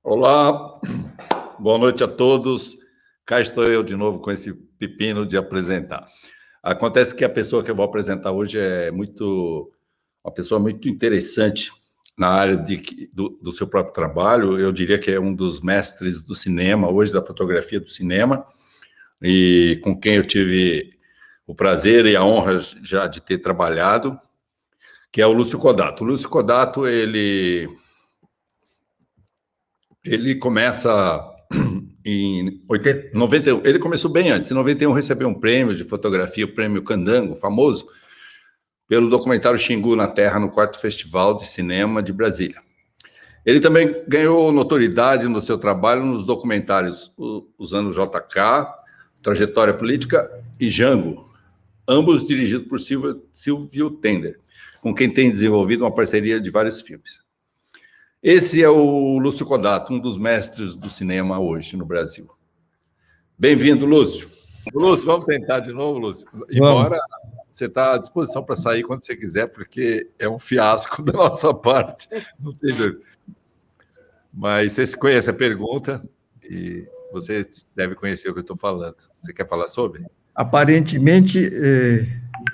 Olá, boa noite a todos. Cá estou eu de novo com esse pepino de apresentar. Acontece que a pessoa que eu vou apresentar hoje é uma pessoa muito interessante na área do seu próprio trabalho. Eu diria que é um dos mestres do cinema, hoje da fotografia do cinema, e com quem eu tive o prazer e a honra já de ter trabalhado, que é o Lúcio Codato. O Lúcio Codato, ele começa em 91, ele começou bem antes. Em 91 recebeu um prêmio de fotografia, o prêmio Candango, famoso, pelo documentário Xingu na Terra, no 4º Festival de Cinema de Brasília. Ele também ganhou notoriedade no seu trabalho nos documentários usando JK, Trajetória Política e Django, ambos dirigidos por Silvio Tender, com quem tem desenvolvido uma parceria de vários filmes. Esse é o Lúcio Codato, um dos mestres do cinema hoje no Brasil. Bem-vindo, Lúcio. Lúcio, vamos tentar de novo, Lúcio? Embora você está à disposição para sair quando você quiser, porque é um fiasco da nossa parte. Não tem dúvida. Mas você conhece a pergunta e você deve conhecer o que eu estou falando. Você quer falar sobre? Aparentemente,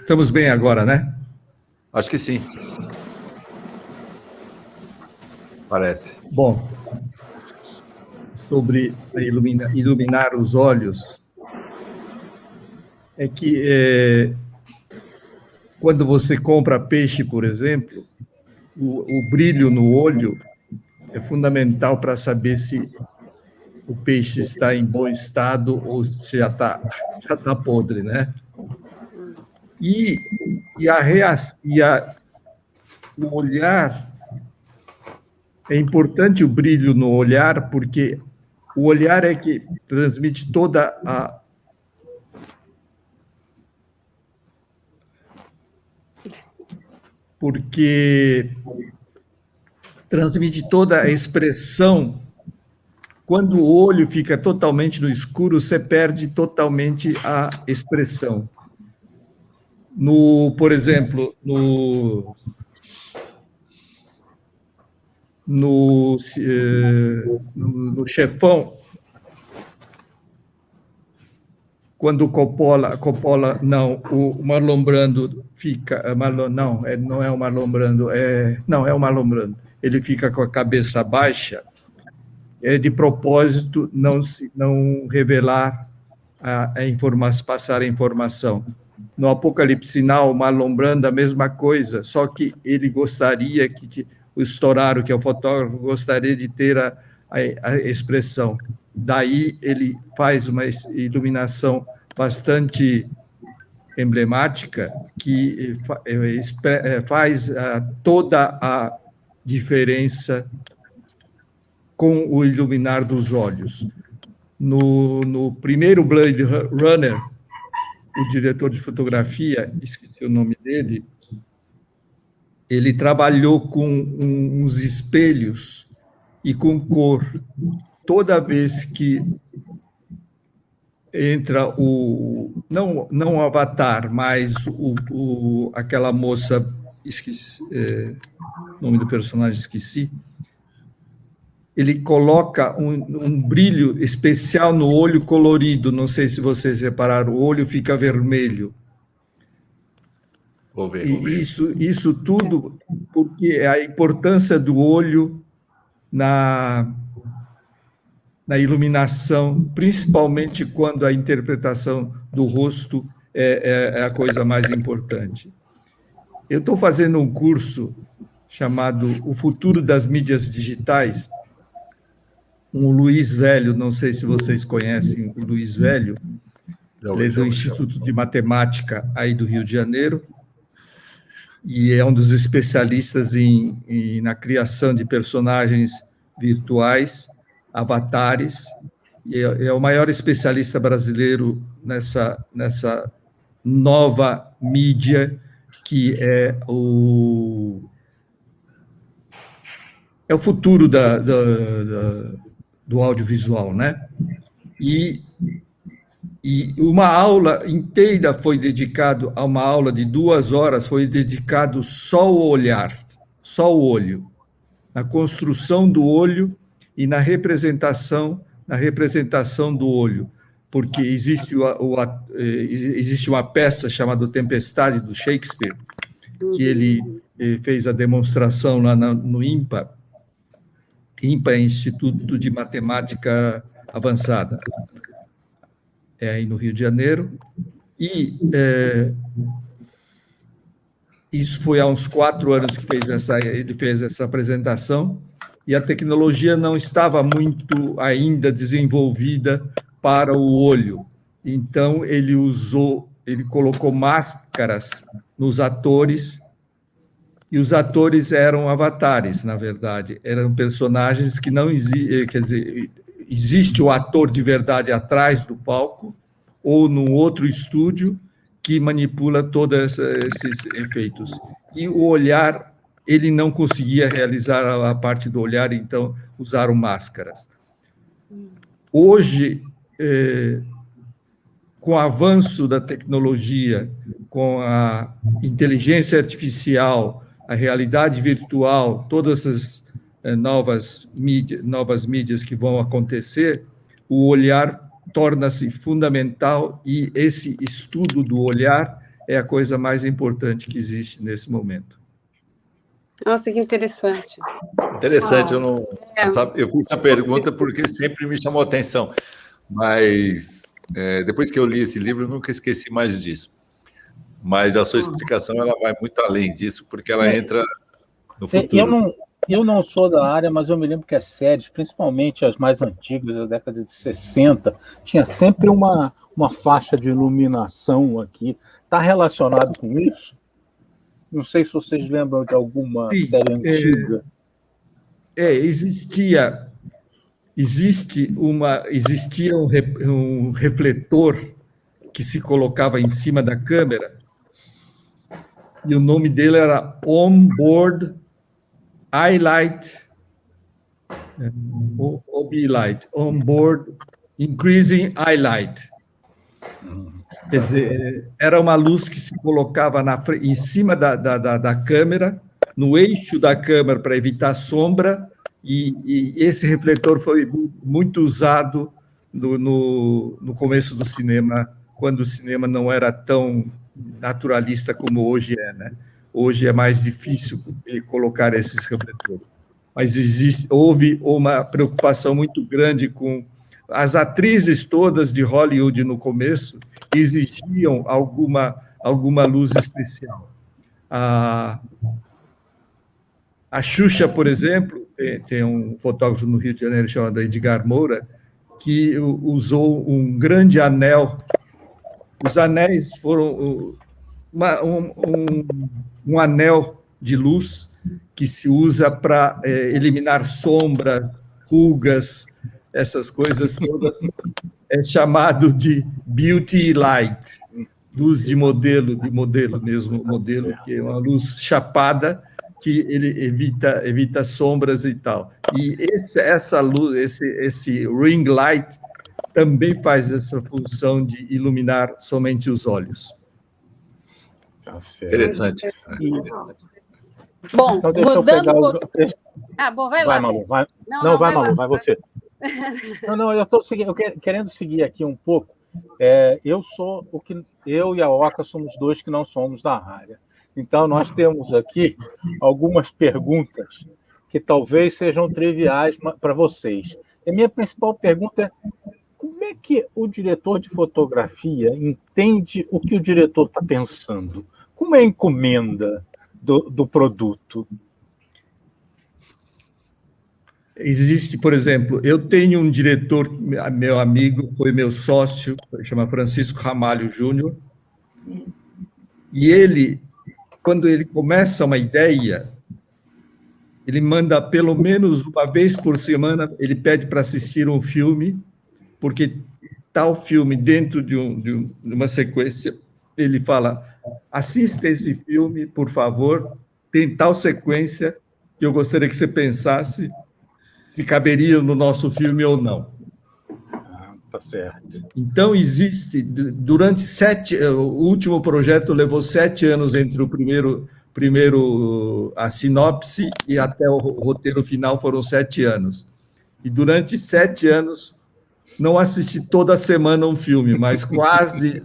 estamos bem agora, né? Acho que sim. Parece. Bom, sobre iluminar os olhos, é que quando você compra peixe, por exemplo, o brilho no olho é fundamental para saber se o peixe está em bom estado ou se já tá podre, né? O olhar... É importante o brilho no olhar, porque o olhar é que transmite toda a... Porque transmite toda a expressão. Quando o olho fica totalmente no escuro, você perde totalmente a expressão. Por exemplo, no Chefão, quando o Marlon Brando fica... não é o Marlon Brando, é o Marlon Brando. Ele fica com a cabeça baixa, é de propósito não revelar a informação, passar a informação. No Apocalipse Now, o Marlon Brando, a mesma coisa, só que ele gostaria que... O Storaro, que é o fotógrafo, gostaria de ter a expressão. Daí ele faz uma iluminação bastante emblemática que faz toda a diferença com o iluminar dos olhos. No primeiro Blade Runner, o diretor de fotografia, esqueci o nome dele, ele trabalhou com uns espelhos e com cor. Toda vez que entra não o Avatar, mas aquela moça, esqueci, o nome do personagem esqueci, ele coloca um brilho especial no olho colorido. Não sei se vocês repararam, o olho fica vermelho. Vou ver. Isso tudo porque é a importância do olho na iluminação, principalmente quando a interpretação do rosto é a coisa mais importante. Eu estou fazendo um curso chamado O Futuro das Mídias Digitais, o Luiz Velho, não sei se vocês conhecem o Luiz Velho, ele é do Instituto de Matemática aí do Rio de Janeiro, e é um dos especialistas na criação de personagens virtuais, avatares, e é o maior especialista brasileiro nessa nova mídia que é o futuro do audiovisual, né? E uma aula inteira foi dedicado a uma aula de 2 horas, foi dedicado só ao olhar, só o olho, a construção do olho e na representação do olho, porque existe uma peça chamada Tempestade, do Shakespeare, que ele fez a demonstração lá no INPA. INPA é Instituto de Matemática Avançada, aí no Rio de Janeiro, e isso foi há uns 4 anos que ele fez essa apresentação, e a tecnologia não estava muito ainda desenvolvida para o olho. Então, ele colocou máscaras nos atores, e os atores eram avatares, na verdade, eram personagens que não existem, quer dizer, existe o ator de verdade atrás do palco, ou num outro estúdio, que manipula todos esses efeitos. E o olhar, ele não conseguia realizar a parte do olhar, então usaram máscaras. Hoje, com o avanço da tecnologia, com a inteligência artificial, a realidade virtual, todas essas novas mídias que vão acontecer, o olhar torna-se fundamental, e esse estudo do olhar é a coisa mais importante que existe nesse momento. Nossa, que interessante. Interessante, eu fiz essa pergunta porque sempre me chamou a atenção, mas depois que eu li esse livro, eu nunca esqueci mais disso. Mas a sua explicação, ela vai muito além disso, porque ela entra no futuro. Eu não sou da área, mas eu me lembro que as séries, principalmente as mais antigas, da década de 60, tinha sempre uma faixa de iluminação aqui. Está relacionado com isso? Não sei se vocês lembram de alguma série antiga. Existia um refletor que se colocava em cima da câmera, e o nome dele era Onboard Highlight, OB-Light, Onboard Increasing Highlight. Quer dizer, era uma luz que se colocava em cima da câmera, no eixo da câmera, para evitar sombra, e esse refletor foi muito usado no começo do cinema, quando o cinema não era tão naturalista como hoje é, né? Hoje é mais difícil colocar esses refletores. Mas houve uma preocupação muito grande com as atrizes todas de Hollywood no começo, exigiam alguma luz especial. A Xuxa, por exemplo, tem um fotógrafo no Rio de Janeiro chamado Edgar Moura, que usou um grande anel. Os anéis foram um anel de luz que se usa para eliminar sombras, rugas, essas coisas todas. É chamado de beauty light, luz de modelo mesmo, modelo, que é uma luz chapada, que ele evita sombras e tal. E essa luz, esse ring light, também faz essa função de iluminar somente os olhos. Tá certo. Interessante. Bom, então, deixa eu pegar bom, vai lá. Malu, vai. Não, vai, Malu, vai você. Não, eu estou querendo seguir aqui um pouco. Eu e a Oca somos dois que não somos da área. Então, nós temos aqui algumas perguntas que talvez sejam triviais para vocês. A minha principal pergunta é: como é que o diretor de fotografia entende o que o diretor está pensando? Como é a encomenda do produto? Existe, por exemplo, eu tenho um diretor, meu amigo, foi meu sócio, chama Francisco Ramalho Júnior, e ele, quando ele começa uma ideia, ele manda pelo menos uma vez por semana, ele pede para assistir um filme, porque tal filme, dentro de uma sequência, ele fala: assista esse filme, por favor, tem tal sequência que eu gostaria que você pensasse se caberia no nosso filme ou não. Tá certo. Então, existe, durante o último projeto levou 7 anos entre o primeiro a sinopse e até o roteiro final foram 7 anos. E durante 7 anos, não assisti toda semana um filme, mas quase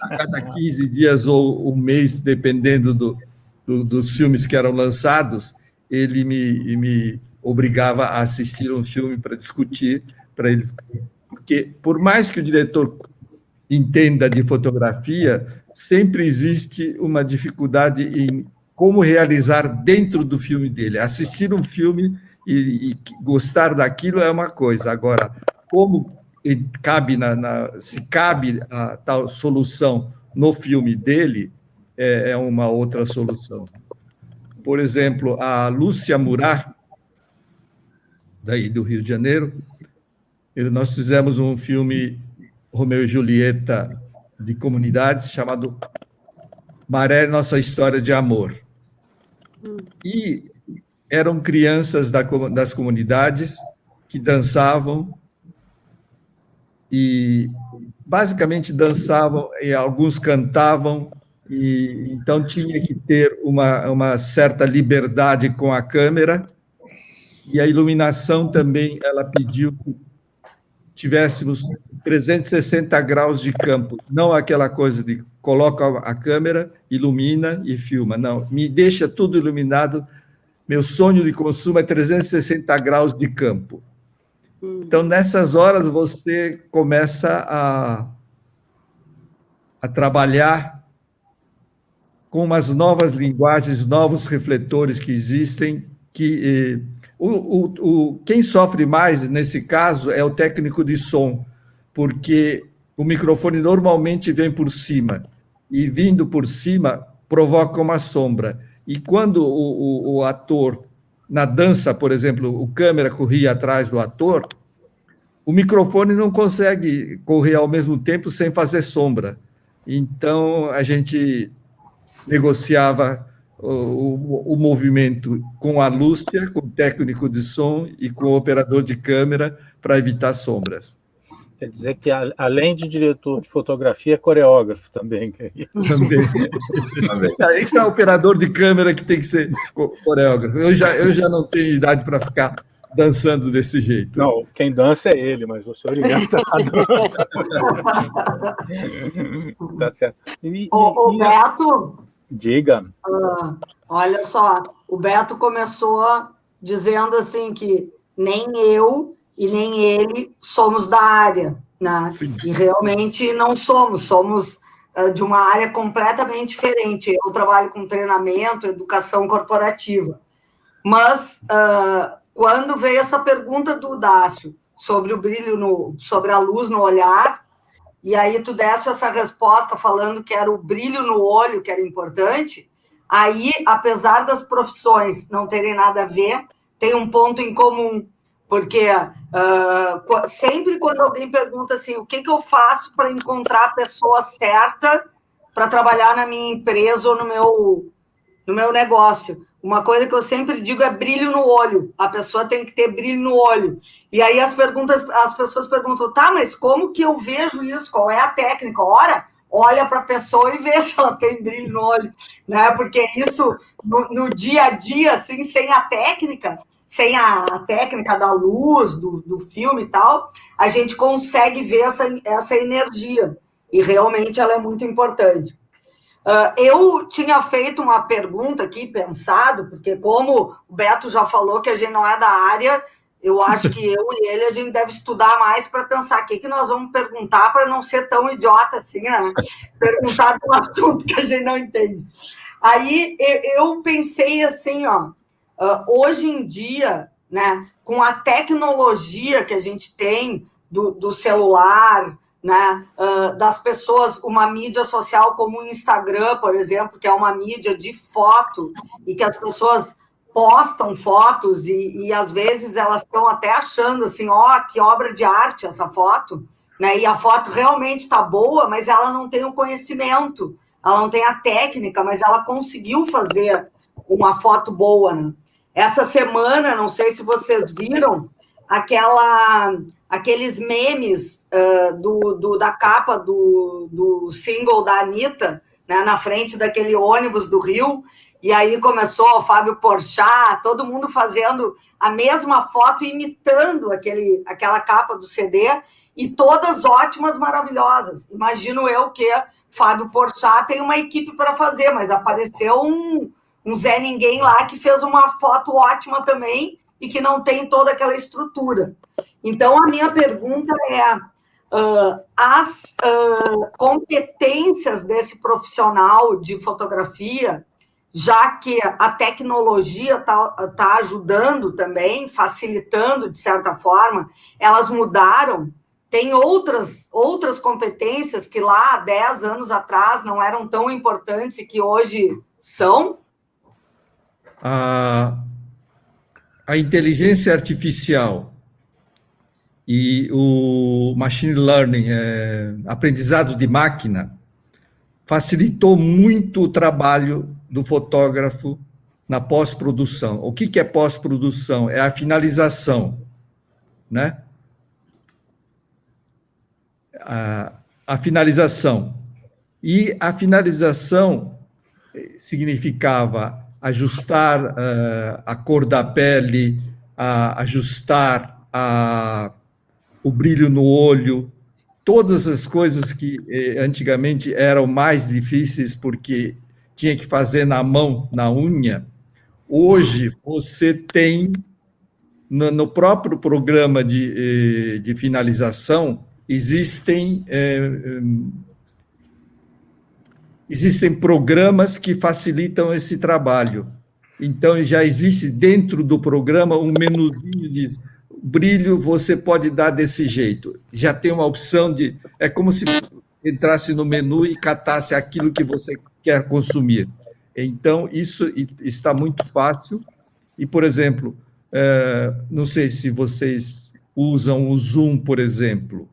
a cada 15 dias ou um mês, dependendo dos filmes que eram lançados, ele me obrigava a assistir um filme para discutir, para ele, porque por mais que o diretor entenda de fotografia, sempre existe uma dificuldade em como realizar dentro do filme dele. Assistir um filme e gostar daquilo é uma coisa. Agora, como cabe se cabe a tal solução no filme dele, é uma outra solução. Por exemplo, a Lúcia Murat, daí do Rio de Janeiro, nós fizemos um filme Romeu e Julieta de comunidades chamado Maré, Nossa História de Amor. E eram crianças das comunidades que dançavam e basicamente dançavam e alguns cantavam, e então tinha que ter uma certa liberdade com a câmera, e a iluminação também, ela pediu que tivéssemos 360 graus de campo, não aquela coisa de coloca a câmera, ilumina e filma, não, me deixa tudo iluminado, meu sonho de consumo é 360 graus de campo. Então, nessas horas, você começa a trabalhar com umas novas linguagens, novos refletores que existem, que quem sofre mais, nesse caso, é o técnico de som, porque o microfone normalmente vem por cima, e vindo por cima provoca uma sombra. E quando o ator, na dança, por exemplo, o câmera corria atrás do ator, o microfone não consegue correr ao mesmo tempo sem fazer sombra. Então, a gente negociava o movimento com a Lúcia, com o técnico de som e com o operador de câmera para evitar sombras. Quer dizer que, além de diretor de fotografia, é coreógrafo também. Também. Esse é o operador de câmera que tem que ser coreógrafo. Eu já não tenho idade para ficar dançando desse jeito. Não, quem dança é ele, mas você orienta a dança. Tá certo. O Beto... Diga. Olha só, o Beto começou dizendo assim que nem eu e nem ele somos da área, né? Sim. E realmente não somos de uma área completamente diferente. Eu trabalho com treinamento, educação corporativa. Mas quando veio essa pergunta do Dácio sobre o brilho, sobre a luz no olhar, e aí tu desse essa resposta falando que era o brilho no olho que era importante, aí, apesar das profissões não terem nada a ver, tem um ponto em comum, porque sempre quando alguém pergunta assim, o que eu faço para encontrar a pessoa certa para trabalhar na minha empresa ou no meu negócio, uma coisa que eu sempre digo é brilho no olho. A pessoa tem que ter brilho no olho. E aí as pessoas perguntam, tá, mas como que eu vejo isso? Qual é a técnica? Ora, olha para a pessoa e vê se ela tem brilho no olho, né? Porque isso, no dia a dia, assim, sem a técnica da luz, do filme e tal, a gente consegue ver essa energia. E realmente ela é muito importante. Eu tinha feito uma pergunta aqui, pensado, porque como o Beto já falou que a gente não é da área, eu acho que eu e ele, a gente deve estudar mais para pensar o que nós vamos perguntar para não ser tão idiota assim, né? Perguntar de um assunto que a gente não entende. Aí eu pensei assim, hoje em dia, né, com a tecnologia que a gente tem do celular, né, das pessoas, uma mídia social como o Instagram, por exemplo, que é uma mídia de foto, e que as pessoas postam fotos, e às vezes elas estão até achando assim, que obra de arte essa foto, né, e a foto realmente está boa, mas ela não tem o conhecimento, ela não tem a técnica, mas ela conseguiu fazer uma foto boa, né? Essa semana, não sei se vocês viram, aqueles memes da capa do single da Anitta, né, na frente daquele ônibus do Rio, e aí começou o Fábio Porchat, todo mundo fazendo a mesma foto, imitando aquela capa do CD, e todas ótimas, maravilhosas. Imagino eu que Fábio Porchat tem uma equipe para fazer, mas apareceu um Zé Ninguém lá que fez uma foto ótima também e que não tem toda aquela estrutura. Então, a minha pergunta é, as competências desse profissional de fotografia, já que a tecnologia está ajudando também, facilitando, de certa forma, elas mudaram. Tem outras competências que lá, há 10 anos atrás, não eram tão importantes e que hoje são? A inteligência artificial e o machine learning, aprendizado de máquina, facilitou muito o trabalho do fotógrafo na pós-produção. O que é pós-produção? É a finalização, né? A finalização. E a finalização significava ajustar a cor da pele, ajustar o brilho no olho, todas as coisas que antigamente eram mais difíceis porque tinha que fazer na mão, na unha. Hoje, você tem, no próprio programa de finalização, existem programas que facilitam esse trabalho. Então, já existe dentro do programa um menuzinho de brilho, você pode dar desse jeito. Já tem uma opção de... É como se entrasse no menu e catasse aquilo que você quer consumir. Então, isso está muito fácil. E, por exemplo, não sei se vocês usam o Zoom, por exemplo.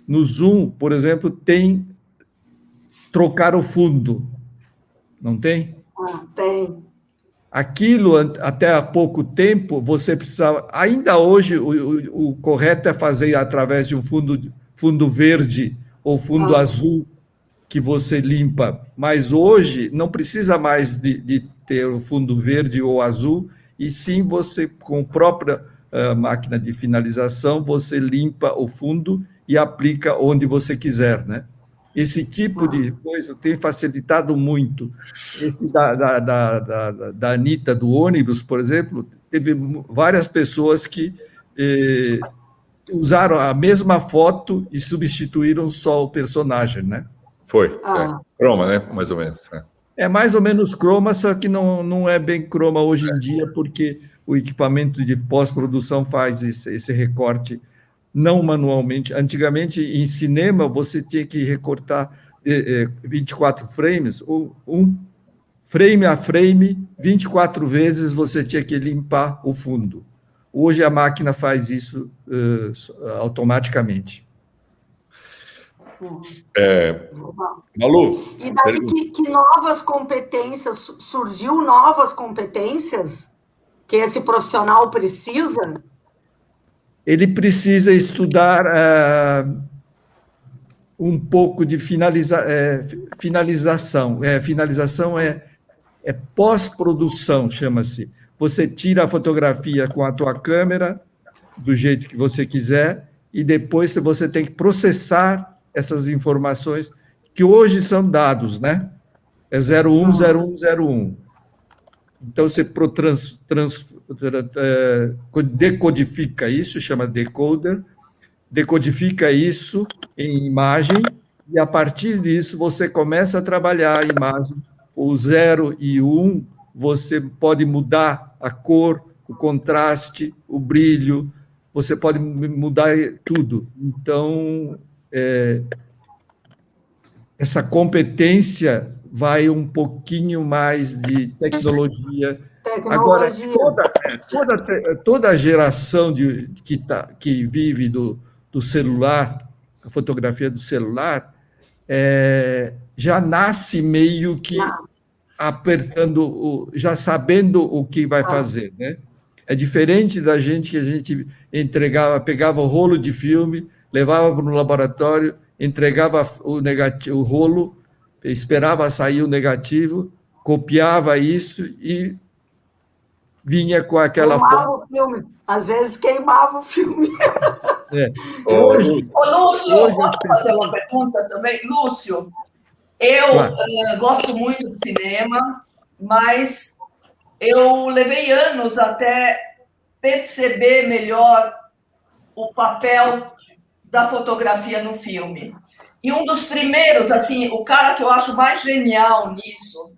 No Zoom, por exemplo, tem trocar o fundo, não tem? Tem. Aquilo, até há pouco tempo, você precisava... Ainda hoje, o correto é fazer através de um fundo verde ou fundo azul, que você limpa. Mas hoje, não precisa mais de ter o fundo verde ou azul, e sim você, com a própria máquina de finalização, você limpa o fundo e aplica onde você quiser, né? Esse tipo de coisa tem facilitado muito. Esse da Anitta, do ônibus, por exemplo, teve várias pessoas que usaram a mesma foto e substituíram só o personagem, né? Foi. Croma, né? Mais ou menos. É mais ou menos croma, só que não é bem croma hoje em dia, porque o equipamento de pós-produção faz esse recorte não manualmente. Antigamente, em cinema, você tinha que recortar 24 frames, um frame a frame, 24 vezes você tinha que limpar o fundo. Hoje a máquina faz isso automaticamente. Malu? E daí que novas competências, surgiu novas competências que esse profissional precisa? Ele precisa estudar um pouco de finalização. Finalização é pós-produção, chama-se. Você tira a fotografia com a tua câmera, do jeito que você quiser, e depois você tem que processar essas informações, que hoje são dados, né? É 010101. Então, você decodifica isso, chama decoder, decodifica isso em imagem, e a partir disso você começa a trabalhar a imagem. O 0 e o 1, você pode mudar a cor, o contraste, o brilho, você pode mudar tudo. Então, essa competência vai um pouquinho mais de tecnologia. Agora, toda a geração que vive do celular, a fotografia do celular, já nasce meio que apertando, já sabendo o que vai fazer, né? É diferente da gente, que a gente pegava o rolo de filme, levava para o laboratório, entregava o rolo, esperava sair o negativo, copiava isso e vinha com aquela queimava forma. o filme. Às vezes queimava o filme. Hoje, Ô, Lúcio, hoje posso as fazer pessoas... uma pergunta também? Lúcio, eu Claro. gosto muito de cinema, mas eu levei anos até perceber melhor o papel da fotografia no filme. E um dos primeiros, assim, o cara que eu acho mais genial nisso,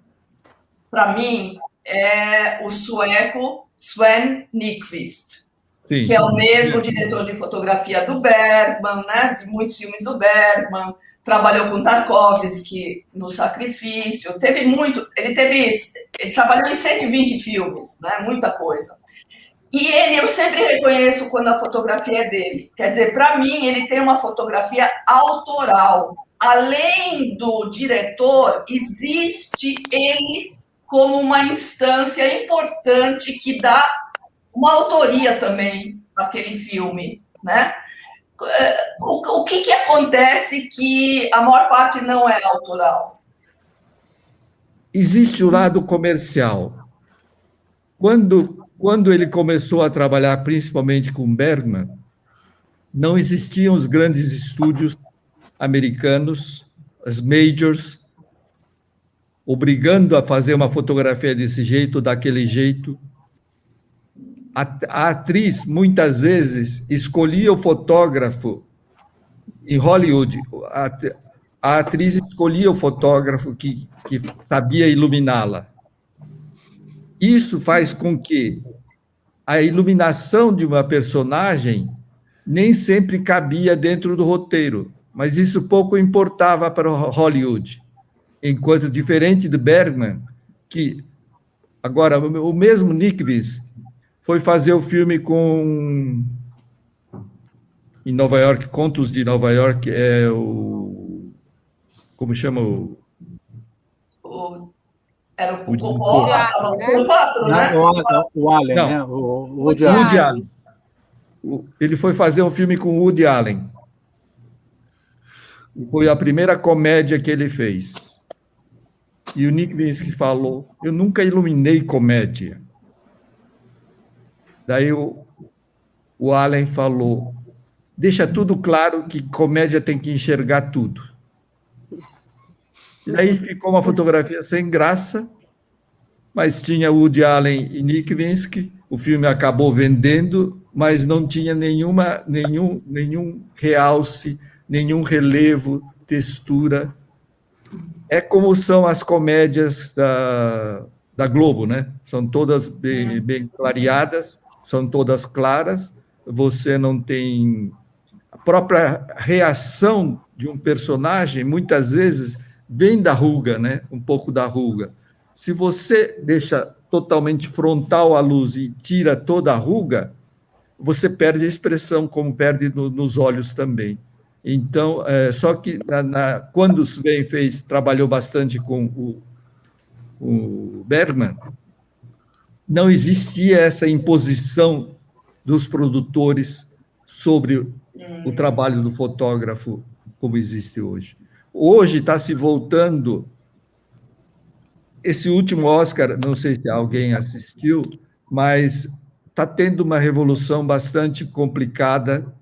para mim, é o sueco Sven Nykvist, Sim. que é o mesmo diretor de fotografia do Bergman, né? De muitos filmes do Bergman, trabalhou com Tarkovsky no Sacrifício, ele trabalhou em 120 filmes, né? Muita coisa. E eu sempre reconheço quando a fotografia é dele. Quer dizer, para mim, ele tem uma fotografia autoral. Além do diretor, existe ele como uma instância importante que dá uma autoria também àquele filme, né? O que acontece que a maior parte não é autoral? Existe o lado comercial. Quando ele começou a trabalhar principalmente com Bergman, não existiam os grandes estúdios americanos, as majors, obrigando a fazer uma fotografia desse jeito, daquele jeito. A atriz, muitas vezes, escolhia o fotógrafo em Hollywood. A atriz escolhia o fotógrafo que sabia iluminá-la. Isso faz com que a iluminação de uma personagem nem sempre cabia dentro do roteiro, mas isso pouco importava para Hollywood. Enquanto, diferente do Bergman, que, agora, o mesmo Nykvist foi fazer o filme em Nova York, Contos de Nova York, como chama Era o Coppola, o 4, né? O Allen, não, né? O Woody Allen. Ele foi fazer um filme com Woody Allen. Foi a primeira comédia que ele fez. E o Nykvist falou, eu nunca iluminei comédia. Daí o Allen falou, deixa tudo claro que comédia tem que enxergar tudo. E aí ficou uma fotografia sem graça, mas tinha Woody Allen e Nykvist, o filme acabou vendendo, mas não tinha nenhum realce, nenhum relevo, textura. É como são as comédias da Globo, né? São todas bem clareadas, são todas claras, você não tem... A própria reação de um personagem, muitas vezes, vem da ruga, né? Um pouco da ruga. Se você deixa totalmente frontal a luz e tira toda a ruga, você perde a expressão, como perde nos olhos também. Então, só que quando o Sven trabalhou bastante com o Bergman, não existia essa imposição dos produtores sobre o trabalho do fotógrafo como existe hoje. Hoje está se voltando... Esse último Oscar, não sei se alguém assistiu, mas está tendo uma revolução bastante complicada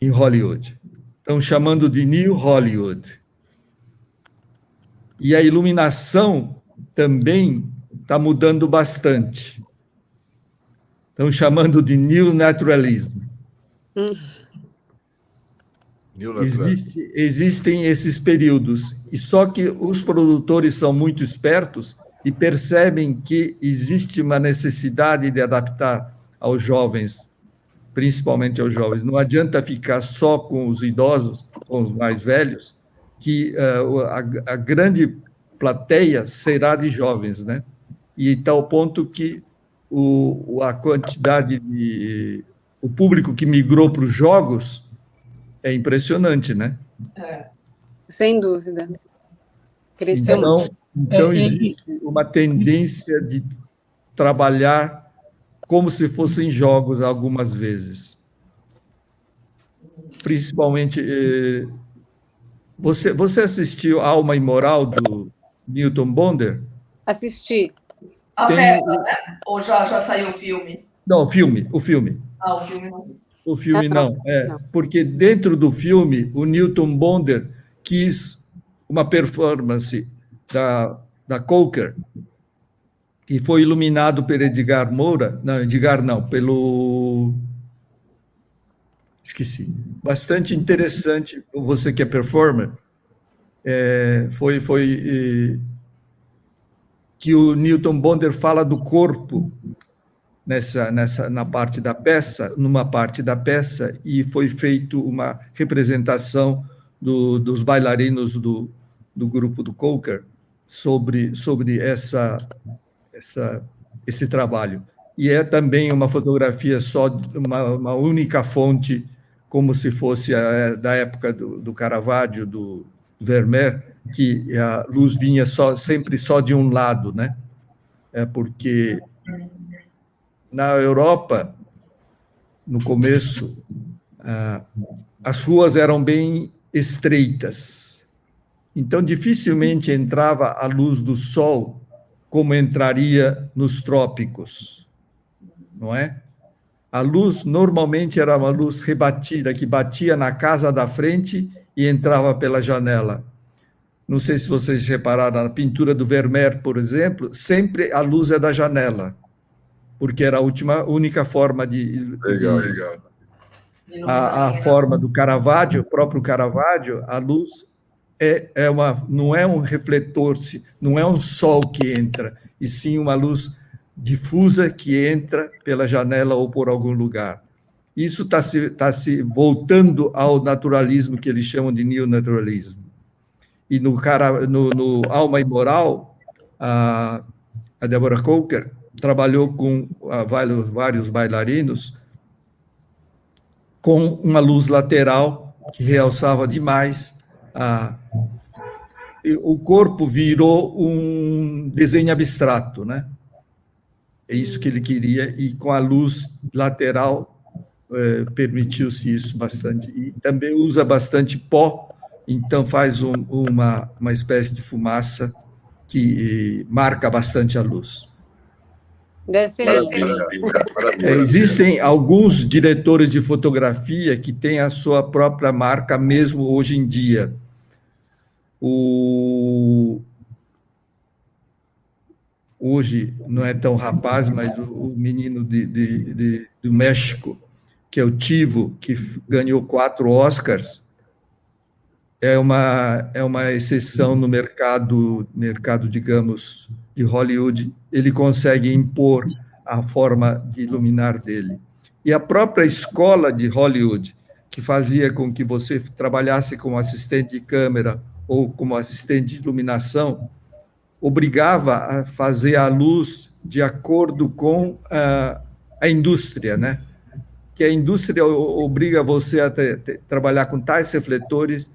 em Hollywood. Estão chamando de New Hollywood. E a iluminação também está mudando bastante. Estão chamando de New Naturalism. Existem esses períodos, e só que os produtores são muito espertos e percebem que existe uma necessidade de adaptar aos jovens, principalmente aos jovens. Não adianta ficar só com os idosos, com os mais velhos, que a grande plateia será de jovens, né? E tal ponto que a quantidade o público que migrou para os jogos é impressionante, né? Sem dúvida. Cresceu muito. Então existe uma tendência de trabalhar como se fossem jogos algumas vezes. Principalmente... Você assistiu Alma Imoral, Newton Bonder? Assisti. A Tem- peça, né? Ou já saiu o filme? Não, o filme. O filme não. O filme não, não. porque dentro do filme o Newton Bonder quis uma performance da Coker e foi iluminado pelo Edgar Moura, não, Edgar não, esqueci, bastante interessante, você que é performer, foi que o Newton Bonder fala do corpo numa parte da peça, e foi feito uma representação dos bailarinos do grupo do Coker sobre esse trabalho. E é também uma fotografia só, uma única fonte, como se fosse da época do Caravaggio, do Vermeer, que a luz vinha sempre só de um lado, né? Porque na Europa, no começo, as ruas eram bem estreitas. Então, dificilmente entrava a luz do sol como entraria nos trópicos, não é? A luz, normalmente, era uma luz rebatida, que batia na casa da frente e entrava pela janela. Não sei se vocês repararam, na pintura do Vermeer, por exemplo, sempre a luz é da janela, porque era a única forma de... Legal. A forma do Caravaggio, o próprio Caravaggio, a luz não é um refletor, não é um sol que entra, e sim uma luz difusa que entra pela janela ou por algum lugar. Isso está se voltando ao naturalismo, que eles chamam de neonaturalismo. E no Alma e Moral, a Deborah Coker trabalhou com vários bailarinos com uma luz lateral que realçava demais. O corpo virou um desenho abstrato, né? É isso que ele queria, e com a luz lateral permitiu-se isso bastante. E também usa bastante pó, então faz uma espécie de fumaça que marca bastante a luz. Deve ser Maravilha. Existem alguns diretores de fotografia que têm a sua própria marca mesmo hoje em dia. Hoje não é tão rapaz, mas o menino do México, que é o Tivo, que ganhou 4 Oscars, é uma exceção no mercado, digamos, de Hollywood. Ele consegue impor a forma de iluminar dele. E a própria escola de Hollywood, que fazia com que você trabalhasse como assistente de câmera ou como assistente de iluminação, obrigava a fazer a luz de acordo com a indústria, né? Que a indústria obriga você a trabalhar com tais refletores.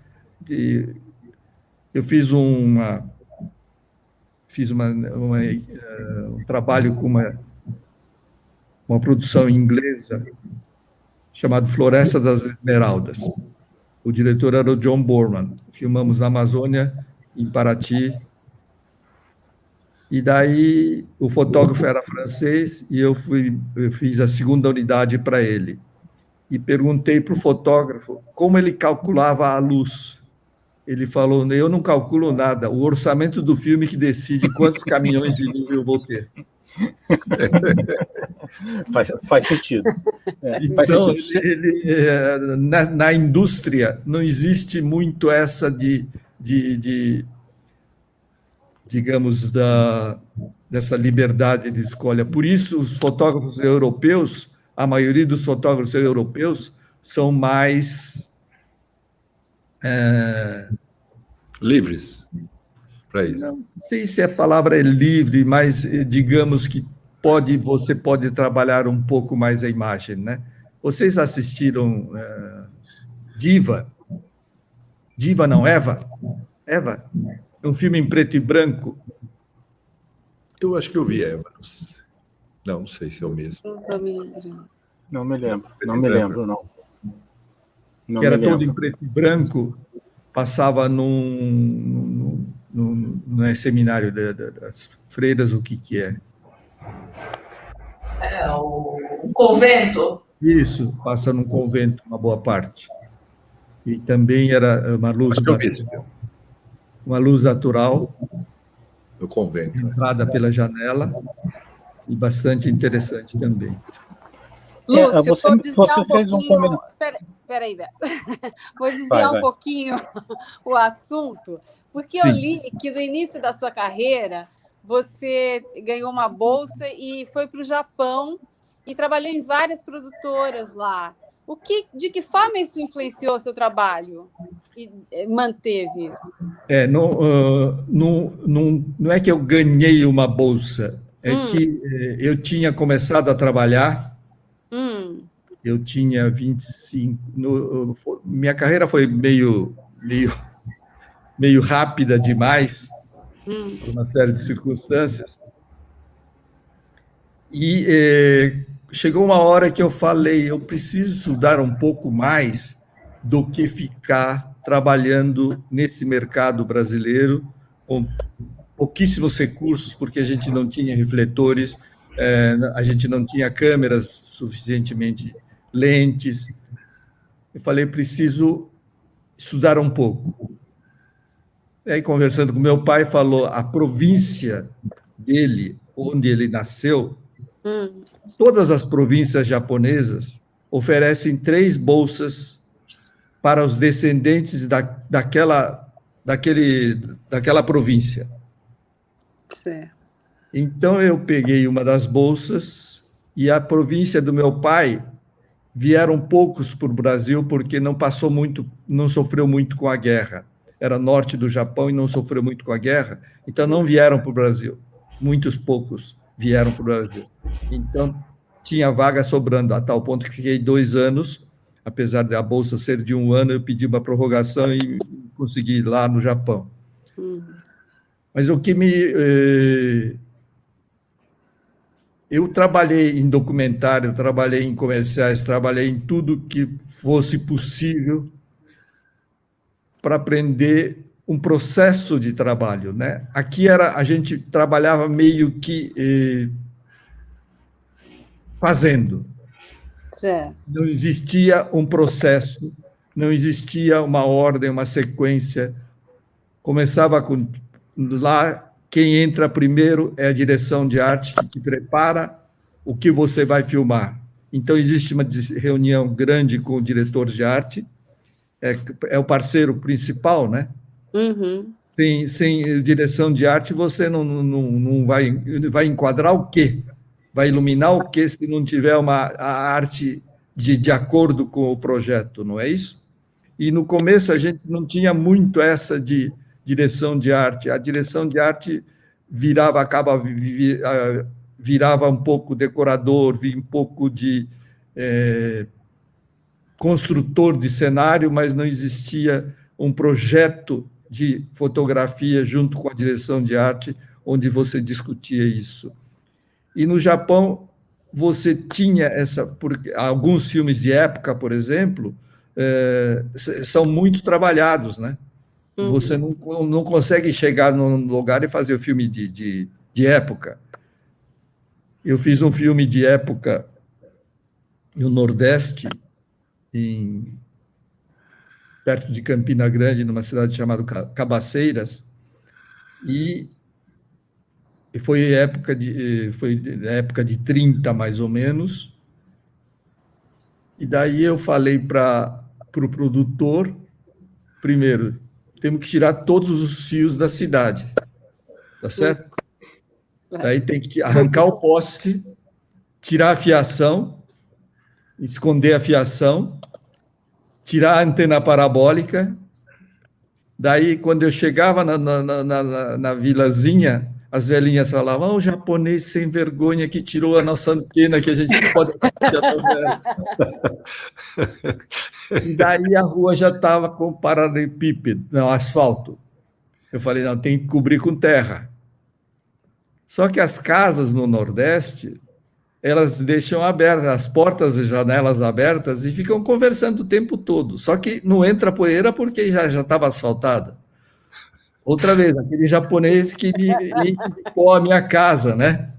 Eu fiz um trabalho com uma produção inglesa chamada Floresta das Esmeraldas. O diretor era o John Borman. Filmamos na Amazônia, em Paraty. E daí o fotógrafo era francês e eu fiz a segunda unidade para ele. E perguntei para o fotógrafo como ele calculava a luz. Ele falou: eu não calculo nada, o orçamento do filme que decide quantos caminhões de luz eu vou ter. Faz sentido. Então, na indústria, não existe muito essa digamos, dessa liberdade de escolha. Por isso, os fotógrafos europeus, a maioria dos fotógrafos europeus, são mais livres para isso. Não sei se a palavra é livre, mas digamos que você pode trabalhar um pouco mais a imagem, né? Vocês assistiram Diva? Diva não, Eva? Eva? É um filme em preto e branco. Eu acho que eu vi Eva. Não sei se é o mesmo. Não me lembro, não. Que era todo em preto e branco, passava num não é seminário das freiras, o que é? É, o convento. Isso, passa num convento, uma boa parte. E também era uma luz natural, no convento, entrada pela janela, e bastante interessante também. Lúcio, você vou desviar um fez um pouquinho... comentário. Peraí, Beto. Vou desviar um pouquinho o assunto, porque eu li que no início da sua carreira você ganhou uma bolsa e foi para o Japão e trabalhou em várias produtoras lá. De que forma isso influenciou o seu trabalho e manteve isso? Não é que eu ganhei uma bolsa, é que eu tinha começado a trabalhar, eu tinha 25... minha carreira foi meio rápida demais, por uma série de circunstâncias, e chegou uma hora que eu falei, eu preciso estudar um pouco mais do que ficar trabalhando nesse mercado brasileiro com pouquíssimos recursos, porque a gente não tinha refletores, a gente não tinha câmeras suficientemente lentes. Eu falei, preciso estudar um pouco. E aí, conversando com meu pai, falou, a província dele, onde ele nasceu, todas as províncias japonesas oferecem 3 bolsas para os descendentes daquela província. Certo. Então, eu peguei uma das bolsas e a província do meu pai vieram poucos para o Brasil porque não sofreu muito com a guerra. Era norte do Japão e não sofreu muito com a guerra, então não vieram para o Brasil. Muitos poucos vieram para o Brasil. Então, tinha vaga sobrando, a tal ponto que fiquei 2 anos, apesar da bolsa ser de 1 ano, eu pedi uma prorrogação e consegui ir lá no Japão. Mas o que eu trabalhei em documentário, trabalhei em comerciais, trabalhei em tudo que fosse possível para aprender um processo de trabalho, né? Aqui a gente trabalhava meio que fazendo. Certo. Não existia um processo, não existia uma ordem, uma sequência. Começava lá, quem entra primeiro é a direção de arte que te prepara o que você vai filmar. Então, existe uma reunião grande com o diretor de arte, é o parceiro principal, né? Sem direção de arte, você não vai enquadrar o quê? Vai iluminar o quê se não tiver a arte de acordo com o projeto, não é isso? E no começo a gente não tinha muito essa de direção de arte. A direção de arte virava um pouco decorador, um pouco de construtor de cenário, mas não existia um projeto de fotografia junto com a direção de arte, onde você discutia isso. E no Japão, você tinha porque alguns filmes de época, por exemplo, são muito trabalhados, né? Você não consegue chegar num lugar e fazer o filme de época. Eu fiz um filme de época no Nordeste, perto de Campina Grande, numa cidade chamada Cabaceiras, e foi época na época de 30, mais ou menos, e daí eu falei para o produtor, primeiro, temos que tirar todos os fios da cidade, tá certo? Daí tem que arrancar o poste, tirar a fiação, esconder a fiação, tirar a antena parabólica. Daí, quando eu chegava na vilazinha, as velhinhas falavam, o japonês sem vergonha que tirou a nossa antena, que a gente não pode fazer. E daí a rua já estava com paralelepípedo, não, asfalto. Eu falei, não, tem que cobrir com terra. Só que as casas no Nordeste, elas deixam abertas, as portas e janelas abertas e ficam conversando o tempo todo. Só que não entra poeira porque já estava asfaltada. Outra vez, aquele japonês que me indicou a minha casa, né?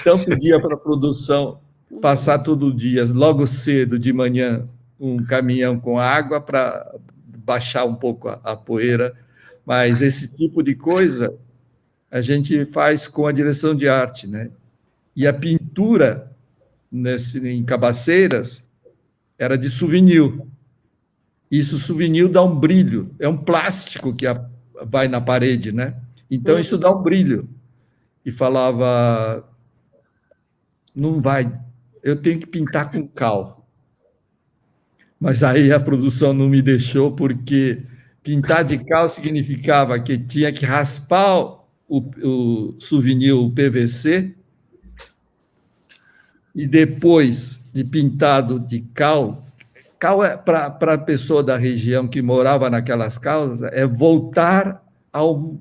Então, pedia para a produção passar todo dia, logo cedo, de manhã, um caminhão com água para baixar um pouco a poeira. Mas esse tipo de coisa a gente faz com a direção de arte, né? E a pintura em Cabaceiras era de souvenir. Isso, souvenir dá um brilho. É um plástico que vai na parede, né? Então, isso dá um brilho. E falava, não vai, eu tenho que pintar com cal. Mas aí a produção não me deixou, porque pintar de cal significava que tinha que raspar o souvenir, o PVC, e depois de pintado de cal é para a pessoa da região que morava naquelas casas, é voltar ao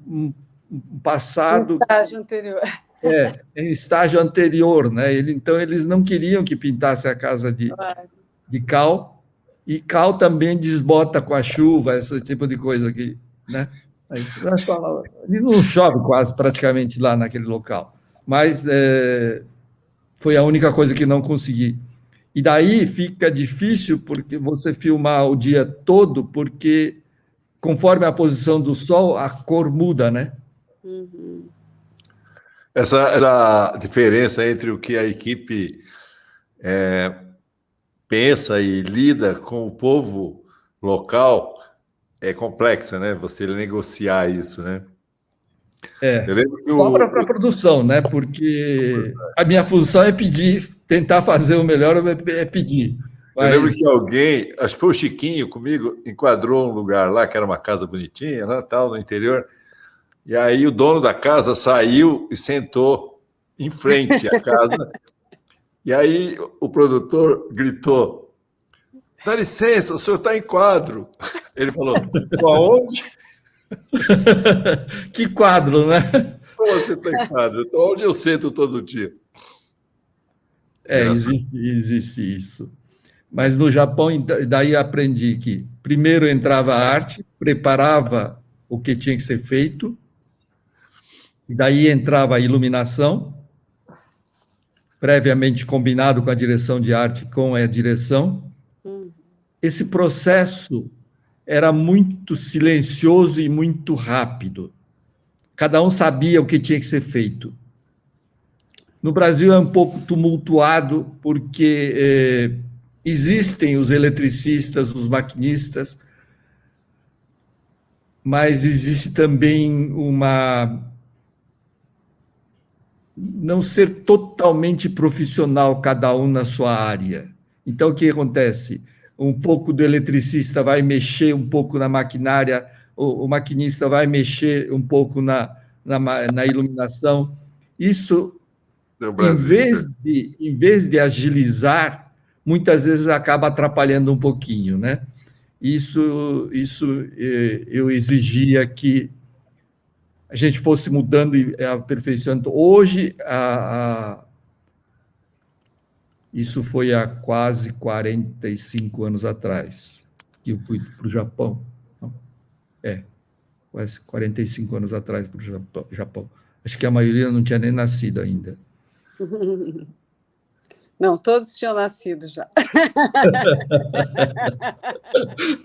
passado. Estágio anterior. Em estágio anterior, né? Então, eles não queriam que pintasse a casa de cal, e cal também desbota com a chuva, esse tipo de coisa aqui, né? Aí, nós falava, não chove quase, praticamente, lá naquele local, mas foi a única coisa que não consegui. E daí fica difícil porque você filmar o dia todo, porque conforme a posição do sol, a cor muda, né? Essa diferença entre o que a equipe pensa e lida com o povo local é complexa, né? Você negociar isso, né? Só para a produção, né? Porque a minha função é pedir, tentar fazer o melhor, é pedir. Mas... Eu lembro que alguém, acho que foi o Chiquinho comigo, enquadrou um lugar lá, que era uma casa bonitinha, né, tal, no interior, e aí o dono da casa saiu e sentou em frente à casa, e aí o produtor gritou, dá licença, o senhor está em quadro. Ele falou, aonde? Que quadro, né? Como você está em quadro? Então, onde eu sento todo dia? Existe isso. Mas no Japão, daí aprendi que primeiro entrava a arte, preparava o que tinha que ser feito, e daí entrava a iluminação, previamente combinado com a direção de arte, com a direção. Esse processo era muito silencioso e muito rápido. Cada um sabia o que tinha que ser feito. No Brasil é um pouco tumultuado, porque existem os eletricistas, os maquinistas, mas existe também não ser totalmente profissional, cada um na sua área. Então, o que acontece? Um pouco do eletricista vai mexer um pouco na maquinária, o maquinista vai mexer um pouco na iluminação. Isso, em vez de agilizar, muitas vezes acaba atrapalhando um pouquinho, né? Isso eu exigia que a gente fosse mudando e aperfeiçoando. Hoje, isso foi há quase 45 anos atrás, que eu fui para o Japão. Quase 45 anos atrás para o Japão. Acho que a maioria não tinha nem nascido ainda. Não, todos tinham nascido já.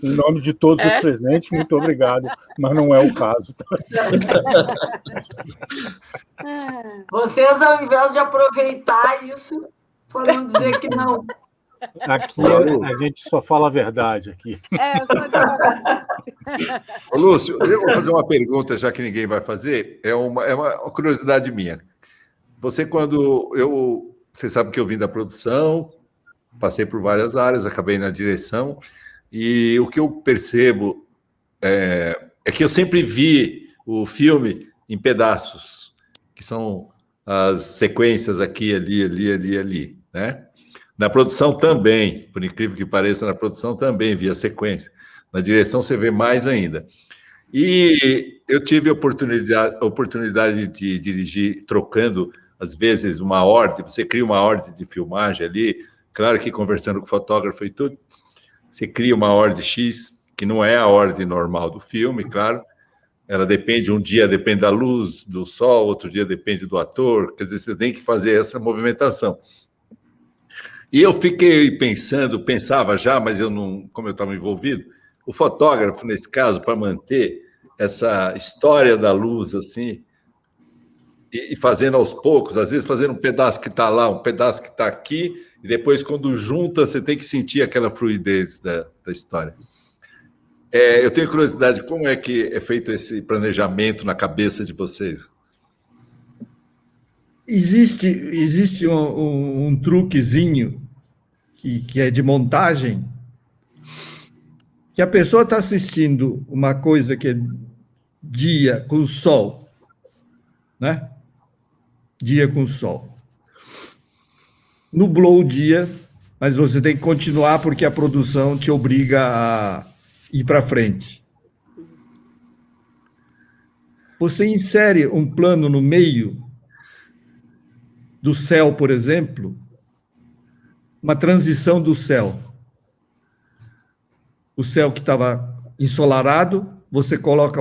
Em nome de todos os presentes, muito obrigado, mas não é o caso. Vocês, ao invés de aproveitar isso, foram dizer que não. Aqui a gente só fala a verdade aqui. Só de a verdade. Ô, Lúcio, eu vou fazer uma pergunta, já que ninguém vai fazer. É uma curiosidade minha. Você, você sabe que eu vim da produção, passei por várias áreas, acabei na direção, e o que eu percebo é que eu sempre vi o filme em pedaços, que são as sequências aqui, ali, né? Na produção também, por incrível que pareça, na produção também via sequência. Na direção você vê mais ainda. E eu tive a oportunidade de dirigir trocando, às vezes, uma ordem. Você cria uma ordem de filmagem ali, claro que conversando com o fotógrafo e tudo, você cria uma ordem X, que não é a ordem normal do filme, claro, Ela depende, um dia depende da luz, do sol, outro dia depende do ator, quer dizer, você tem que fazer essa movimentação. E eu fiquei pensava já, mas eu não, como eu estava envolvido, o fotógrafo, nesse caso, para manter essa história da luz, assim, e fazendo aos poucos, às vezes fazendo um pedaço que está lá, um pedaço que está aqui, e depois, quando junta, você tem que sentir aquela fluidez da história. Eu tenho curiosidade, como é que é feito esse planejamento na cabeça de vocês? Existe um truquezinho que é de montagem, que a pessoa está assistindo uma coisa que é dia com sol, né? Dia com sol. Nublou o dia, mas você tem que continuar porque a produção te obriga a ir para frente. Você insere um plano no meio do céu, por exemplo, uma transição do céu. O céu que estava ensolarado, você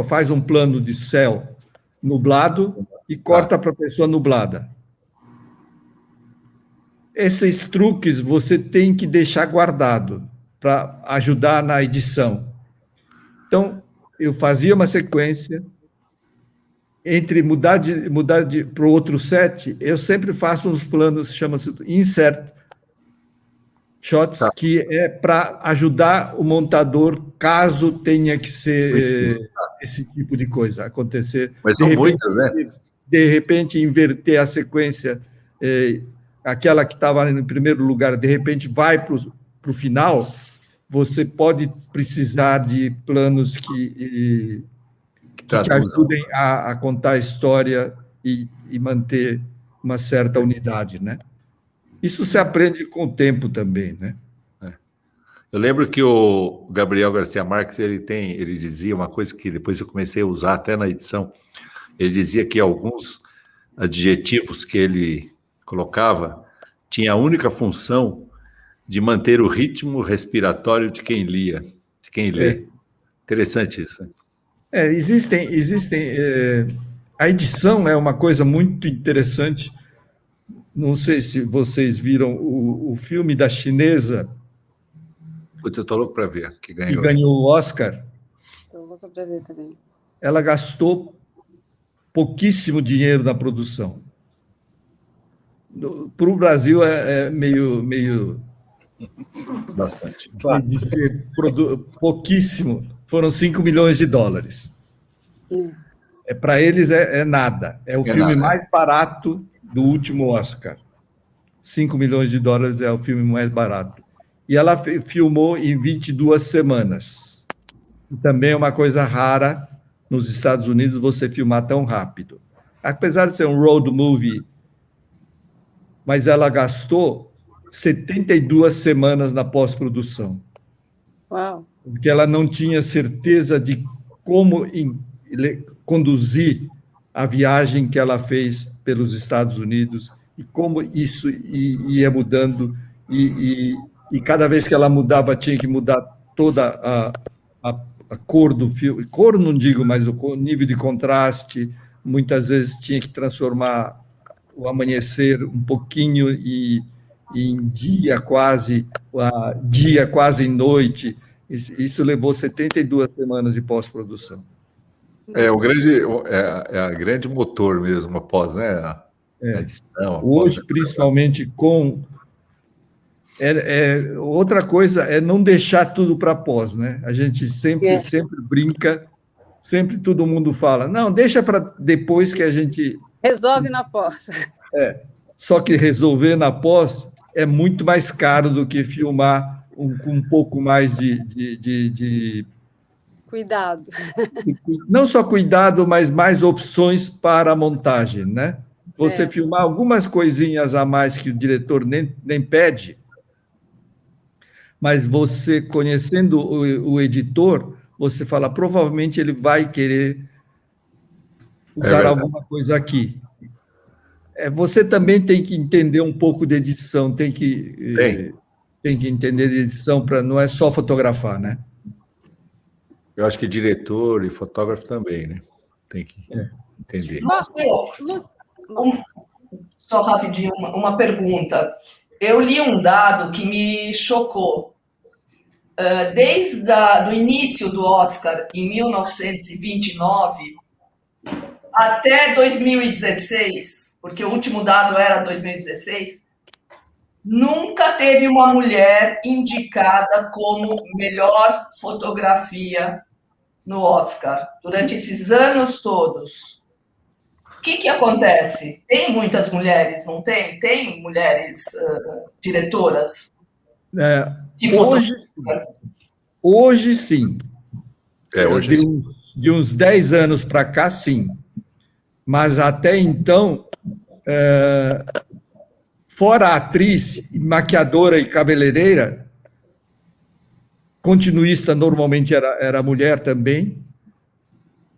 faz um plano de céu nublado e corta para a pessoa nublada. Esses truques você tem que deixar guardado para ajudar na edição. Então, eu fazia uma sequência, entre mudar para o outro set, eu sempre faço uns planos, chama-se insert shots, que é para ajudar o montador, caso tenha que ser esse tipo de coisa acontecer. Mas são muitas, né? De repente, inverter a sequência, aquela que estava em primeiro lugar, de repente vai para o final, você pode precisar de planos que te ajudem a contar a história e manter uma certa unidade, né? Isso se aprende com o tempo também, né? Eu lembro que o Gabriel Garcia Marques, ele dizia uma coisa que depois eu comecei a usar até na edição. Ele dizia que alguns adjetivos que ele colocava tinha a única função de manter o ritmo respiratório de quem lia, de quem lê. Interessante isso. Existem. A edição é uma coisa muito interessante. Não sei se vocês viram o filme da chinesa. Eu estou louco para ver. Que ganhou o Oscar. Estou louco para ver também. Ela gastou pouquíssimo dinheiro na produção. Para o Brasil é meio bastante. De ser pouquíssimo. Foram $5 milhões. Para eles é nada. É o filme mais barato do último Oscar. $5 milhões é o filme mais barato. E ela filmou em 22 semanas. Também é uma coisa rara nos Estados Unidos você filmar tão rápido. Apesar de ser um road movie, mas ela gastou 72 semanas na pós-produção. Uau! Porque ela não tinha certeza de como conduzir a viagem que ela fez pelos Estados Unidos e como isso ia mudando, e cada vez que ela mudava, tinha que mudar toda a cor do filme. Cor não digo, mas o nível de contraste. Muitas vezes tinha que transformar o amanhecer um pouquinho em dia quase em noite. Isso levou 72 semanas de pós-produção. A grande motor mesmo após, né? A edição. Hoje, principalmente com... outra coisa é não deixar tudo para pós, né? A gente sempre brinca, sempre todo mundo fala, não, deixa para depois que a gente... Resolve na pós. Só que resolver na pós é muito mais caro do que filmar com um pouco mais de cuidado. Não só cuidado, mas mais opções para a montagem, né? Você filmar algumas coisinhas a mais que o diretor nem pede, mas você, conhecendo o editor, você fala, provavelmente ele vai querer usar alguma coisa aqui. Você também tem que entender um pouco de edição, tem que entender de edição, não é só fotografar, né? Eu acho que diretor e fotógrafo também, né? Tem que entender. Só rapidinho, uma pergunta. Eu li um dado que me chocou. Desde o início do Oscar, em 1929, até 2016, porque o último dado era 2016, nunca teve uma mulher indicada como melhor fotografia no Oscar, durante esses anos todos. O que acontece? Tem muitas mulheres, não tem? Tem mulheres diretoras? Hoje, sim. Hoje sim. De uns 10 anos para cá, sim. Mas até então, fora a atriz, maquiadora e cabeleireira, continuista normalmente era mulher também,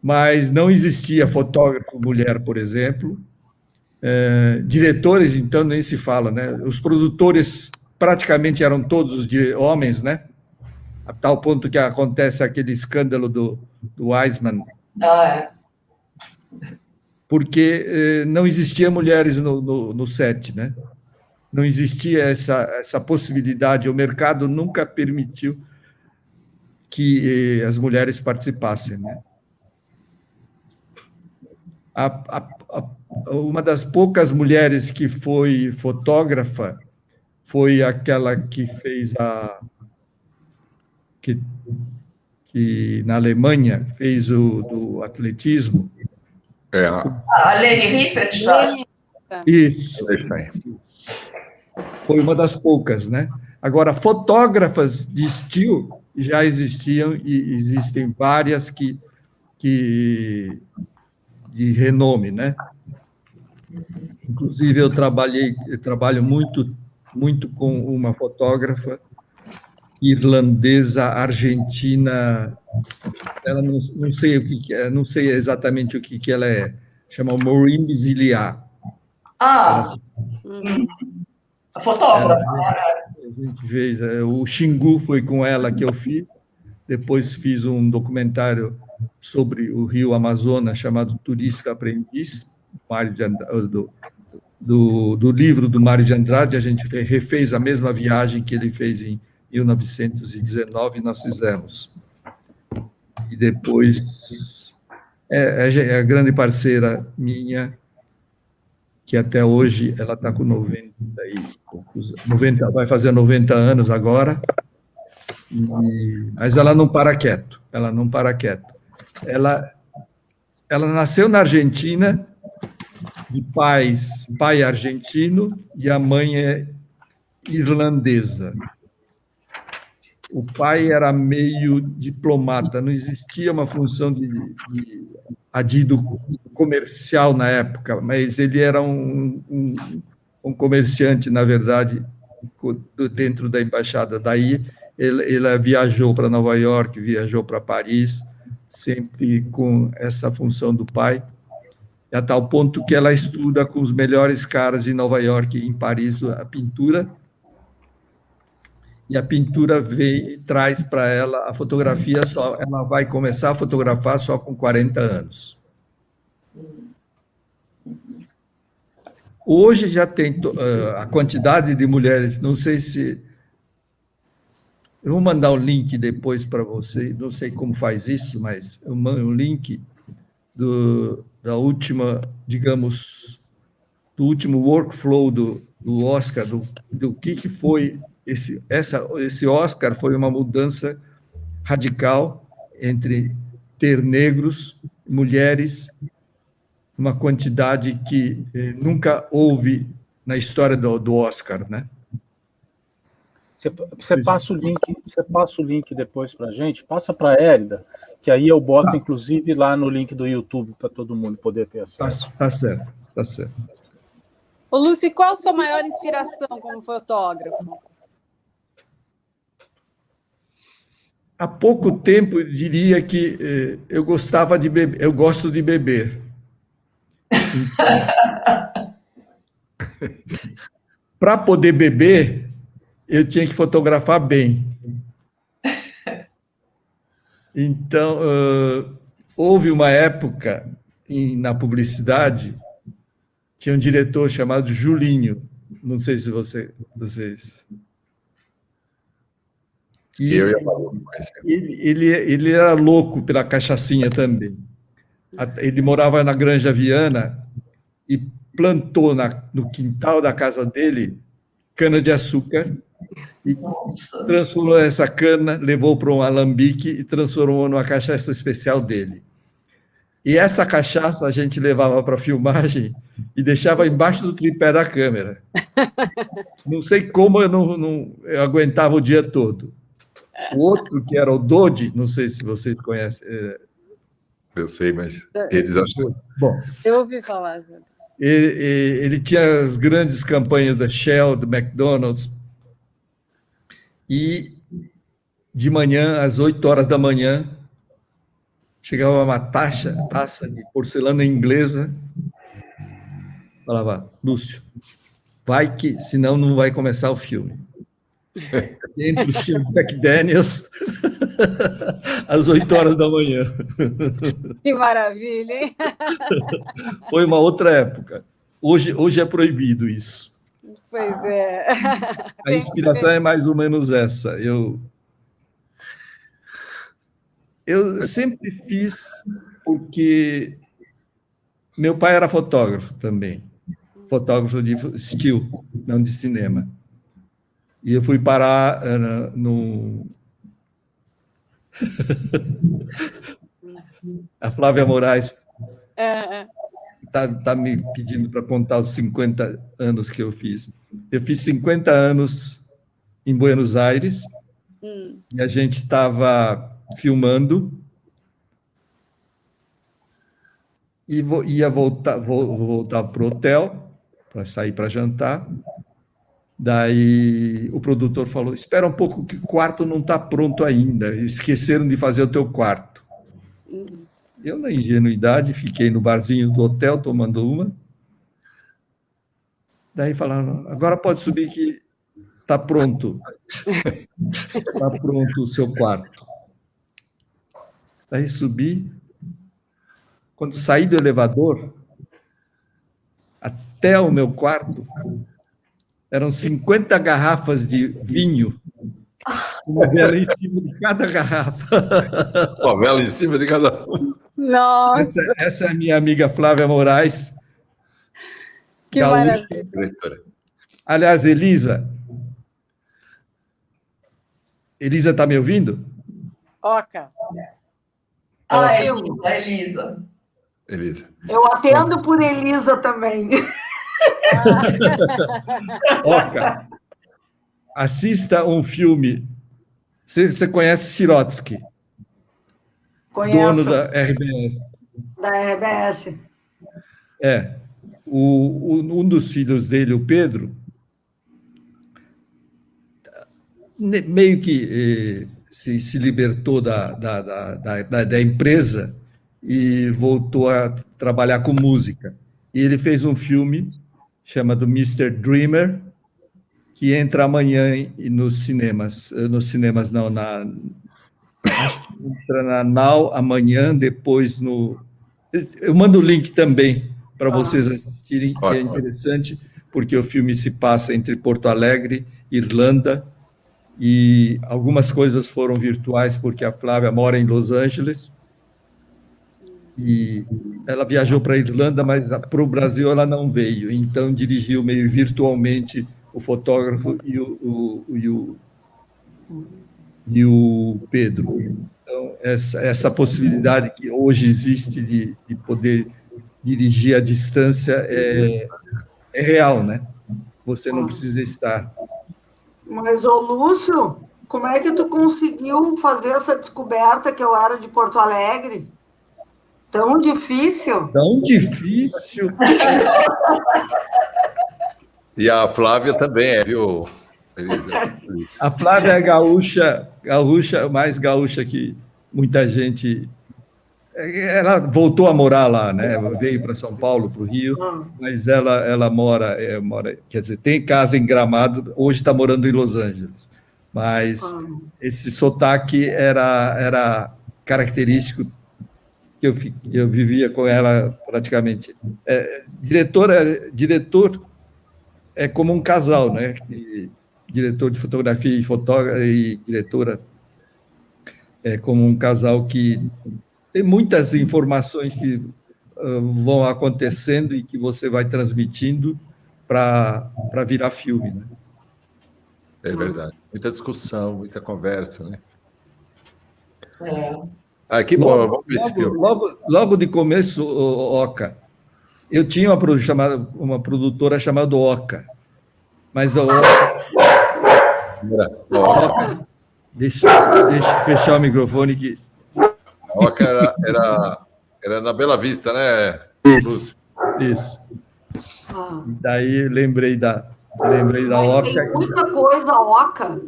mas não existia fotógrafo mulher, por exemplo. Diretores, então, nem se fala, né? Os produtores praticamente eram todos de homens, né? A tal ponto que acontece aquele escândalo do Wiseman. Porque não existia mulheres no set, né? Não existia essa possibilidade, o mercado nunca permitiu que as mulheres participassem, né? Uma das poucas mulheres que foi fotógrafa foi aquela que fez que na Alemanha fez do atletismo. A Leni Riefenstahl. Isso. Foi uma das poucas, né? Agora, fotógrafas de estilo já existiam e existem várias de renome, né? Inclusive, eu trabalho muito com uma fotógrafa irlandesa, argentina, ela não sei o que é, não sei exatamente o que ela é, chama Maureen Bisiliar. A fotógrafa. A gente fez, o Xingu foi com ela que eu fiz, depois fiz um documentário sobre o Rio Amazonas chamado Turista Aprendiz, do livro do Mário de Andrade. A gente refez a mesma viagem que ele fez em 1919, nós fizemos. E depois, a grande parceira minha, que até hoje ela está com 90, vai fazer 90 anos agora, mas ela não para quieto, Ela nasceu na Argentina, de pai argentino, e a mãe é irlandesa. O pai era meio diplomata, não existia uma função de adido comercial na época, mas ele era um comerciante, na verdade, dentro da embaixada. Daí ele viajou para Nova York, viajou para Paris, sempre com essa função do pai, a tal ponto que ela estuda com os melhores caras em Nova York e em Paris a pintura, e a pintura traz para ela a fotografia, ela vai começar a fotografar só com 40 anos. Hoje já tem a quantidade de mulheres, não sei se... Eu vou mandar um link depois para você, não sei como faz isso, mas eu mando um link da última, digamos, do último workflow do Oscar, do que foi esse Oscar. Foi uma mudança radical entre ter negros, mulheres, uma quantidade que nunca houve na história do Oscar, né? Você passa o link depois para a gente, passa para a Érida, que aí eu boto, inclusive, lá no link do YouTube, para todo mundo poder ter acesso. Tá certo. Ô, Lúcio, qual a sua maior inspiração como fotógrafo? Há pouco tempo, eu diria que eu gostava de beber, eu gosto de beber. Então, para poder beber, eu tinha que fotografar bem. Então, houve uma época na publicidade, tinha um diretor chamado Julinho, não sei se vocês... E ele era louco pela cachaçinha também. Ele morava na Granja Viana e plantou no quintal da casa dele cana-de-açúcar e transformou essa cana, levou para um alambique e transformou numa cachaça especial dele. E essa cachaça a gente levava para a filmagem e deixava embaixo do tripé da câmera. Não sei como eu aguentava o dia todo. O outro, que era o Dodi, não sei se vocês conhecem. Eu sei, mas eles acham... Bom, eu ouvi falar. Ele tinha as grandes campanhas da Shell, do McDonald's, e de manhã, às 8 horas da manhã, chegava uma taça de porcelana inglesa, falava, Lúcio, vai que, senão não vai começar o filme. Entre os times Jack Daniels, às 8 horas da manhã. Que maravilha, hein? Foi uma outra época. Hoje é proibido isso. Pois é. A inspiração é mais ou menos essa. Eu sempre fiz porque meu pai era fotógrafo também, fotógrafo de still, não de cinema. E eu fui parar no... A Flávia Moraes tá me pedindo para contar os 50 anos que eu fiz. Eu fiz 50 anos em Buenos Aires, e a gente estava filmando, e ia voltar para o hotel, para sair para jantar. Daí o produtor falou, espera um pouco que o quarto não está pronto ainda, esqueceram de fazer o teu quarto. Eu, na ingenuidade, fiquei no barzinho do hotel tomando uma. Daí falaram, agora pode subir que está pronto. Está pronto o seu quarto. Daí subi. Quando saí do elevador, até o meu quarto, eram 50 garrafas de vinho, uma vela em cima de cada garrafa. Uma vela em cima de cada um. Nossa! Essa é a minha amiga Flávia Moraes. Que maravilha. Aliás, Elisa está me ouvindo? Oca. Elisa. Eu atendo por Elisa também. Oca, assista um filme. Você conhece Sirotsky? Conheço. Dono da RBS. Da RBS. Um dos filhos dele, o Pedro, meio que se libertou da empresa e voltou a trabalhar com música. E ele fez um filme chamado Mr. Dreamer, que entra amanhã nos cinemas. Nos cinemas, não, entra na Now amanhã, depois no... Eu mando o link também para vocês assistirem, que é interessante, porque o filme se passa entre Porto Alegre, Irlanda, e algumas coisas foram virtuais, porque a Flávia mora em Los Angeles, e ela viajou para a Irlanda, mas para o Brasil ela não veio, então dirigiu meio virtualmente o fotógrafo e o Pedro. Então, essa possibilidade que hoje existe de poder dirigir à distância é real, né? Você não precisa estar. Mas, ô Lúcio, como é que tu conseguiu fazer essa descoberta que eu era de Porto Alegre? Tão difícil? Tão difícil. E a Flávia também viu? A Flávia é gaúcha, mais gaúcha que muita gente. Ela voltou a morar lá, né? Veio para São Paulo, para o Rio, mas ela mora, quer dizer, tem casa em Gramado, hoje está morando em Los Angeles. Mas esse sotaque era característico que eu vivia com ela praticamente. Diretor é como um casal, né? Diretor de fotografia e diretora é como um casal que tem muitas informações que vão acontecendo e que você vai transmitindo para virar filme, né? É verdade. Muita discussão, muita conversa, né? Que bom, vamos ver esse filme. Logo de começo, Oca, eu tinha uma produtora chamada Oca, mas a Oca, deixa eu fechar o microfone que... A Oca era na Bela Vista, né? Isso. Daí lembrei da Oca. Tem muita coisa Oca.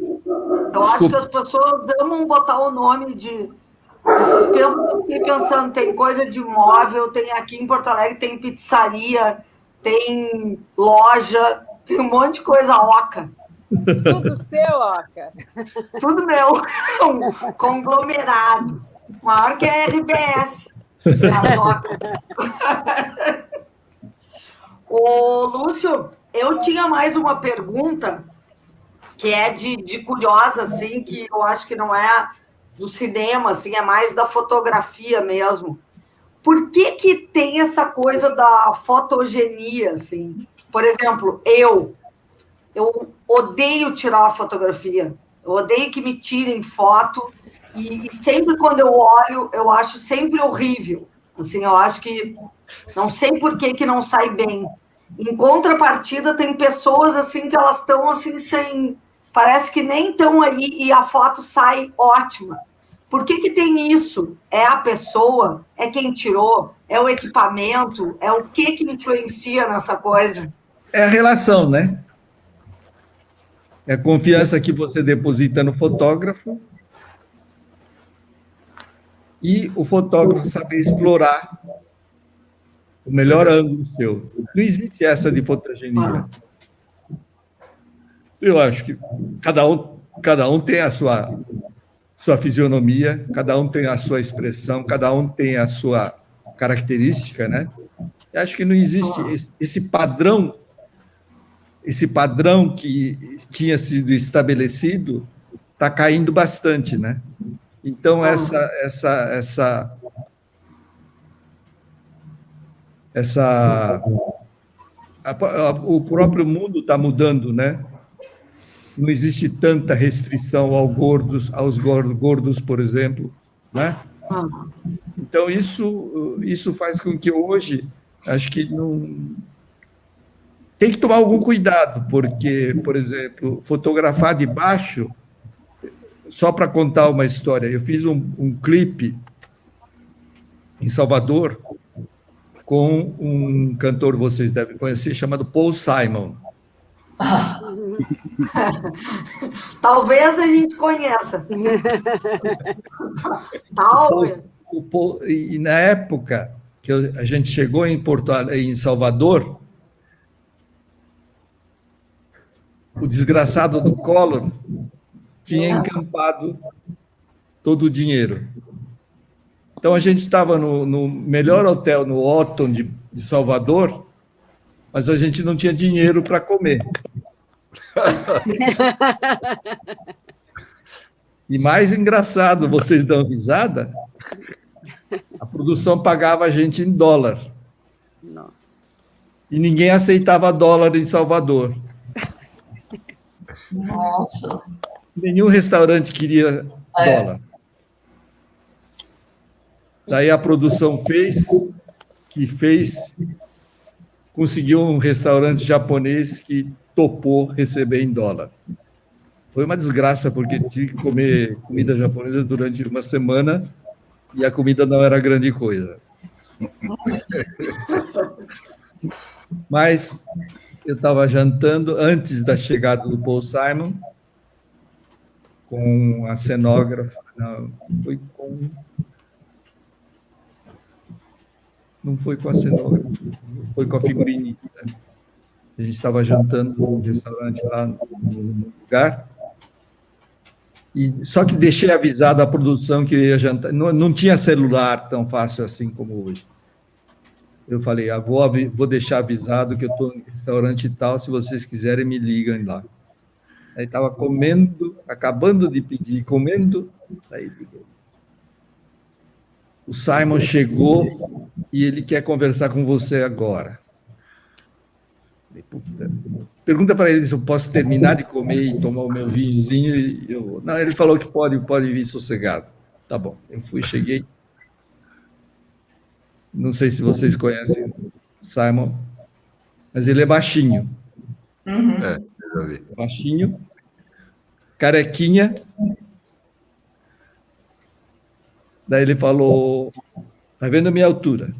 Eu acho que as pessoas amam botar o nome de... Esses tempos eu fiquei pensando, tem coisa de imóvel, tem aqui em Porto Alegre, tem pizzaria, tem loja, tem um monte de coisa Oca. Tudo seu, Oca. Tudo meu. Um conglomerado. Maior que a RBS. A Oca. Ô, Lúcio, eu tinha mais uma pergunta que é de curiosa, assim, que eu acho que não é do cinema, assim, é mais da fotografia mesmo. Por que tem essa coisa da fotogenia, assim? Por exemplo, eu odeio tirar a fotografia, eu odeio que me tirem foto, e sempre quando eu olho, eu acho sempre horrível. Assim, eu acho que não sei por que não sai bem. Em contrapartida, tem pessoas assim que elas estão assim sem... Parece que nem estão aí e a foto sai ótima. Por que tem isso? É a pessoa? É quem tirou? É o equipamento? É o que influencia nessa coisa? É a relação, né? É a confiança que você deposita no fotógrafo e o fotógrafo saber explorar o melhor ângulo seu. Não existe essa de fotogenia. Eu acho que cada um tem a sua fisionomia, cada um tem a sua expressão, cada um tem a sua característica, né? Eu acho que não existe esse padrão que tinha sido estabelecido está caindo bastante, né? Então o próprio mundo está mudando, né? Não existe tanta restrição aos gordos, por exemplo, né? Então isso faz com que hoje acho que não tem que tomar algum cuidado, porque, por exemplo, fotografar de baixo, só para contar uma história, eu fiz um clipe em Salvador com um cantor, vocês devem conhecer, chamado Paul Simon. Talvez a gente conheça. Talvez. E na época que a gente chegou em Salvador, o desgraçado do Collor tinha encampado todo o dinheiro. Então, a gente estava no melhor hotel, no Otton de Salvador, mas a gente não tinha dinheiro para comer. E mais engraçado, vocês dão risada, a produção pagava a gente em dólar. Não. E ninguém aceitava dólar em Salvador. Nossa. Nenhum restaurante queria dólar. Daí a produção conseguiu um restaurante japonês que topou receber em dólar. Foi uma desgraça, porque tive que comer comida japonesa durante uma semana e a comida não era grande coisa. Mas eu estava jantando antes da chegada do Paul Simon com a cenógrafa, não foi com a cenógrafa, foi com a figurinista. A gente estava jantando num restaurante lá no lugar Só que deixei avisado a produção que eu ia jantar. Não tinha celular tão fácil assim como hoje. Eu falei, vou deixar avisado que eu estou no restaurante tal, se vocês quiserem, me ligam lá. Aí estava comendo, acabando de pedir, comendo, aí liguei. O Simon chegou e ele quer conversar com você agora. Puta. Pergunta para ele se eu posso terminar de comer e tomar o meu vinhozinho. Não, ele falou que pode vir sossegado. Tá bom, eu fui, cheguei. Não sei se vocês conhecem o Simon, mas ele é baixinho. Baixinho, carequinha. Daí ele falou, tá vendo a minha altura?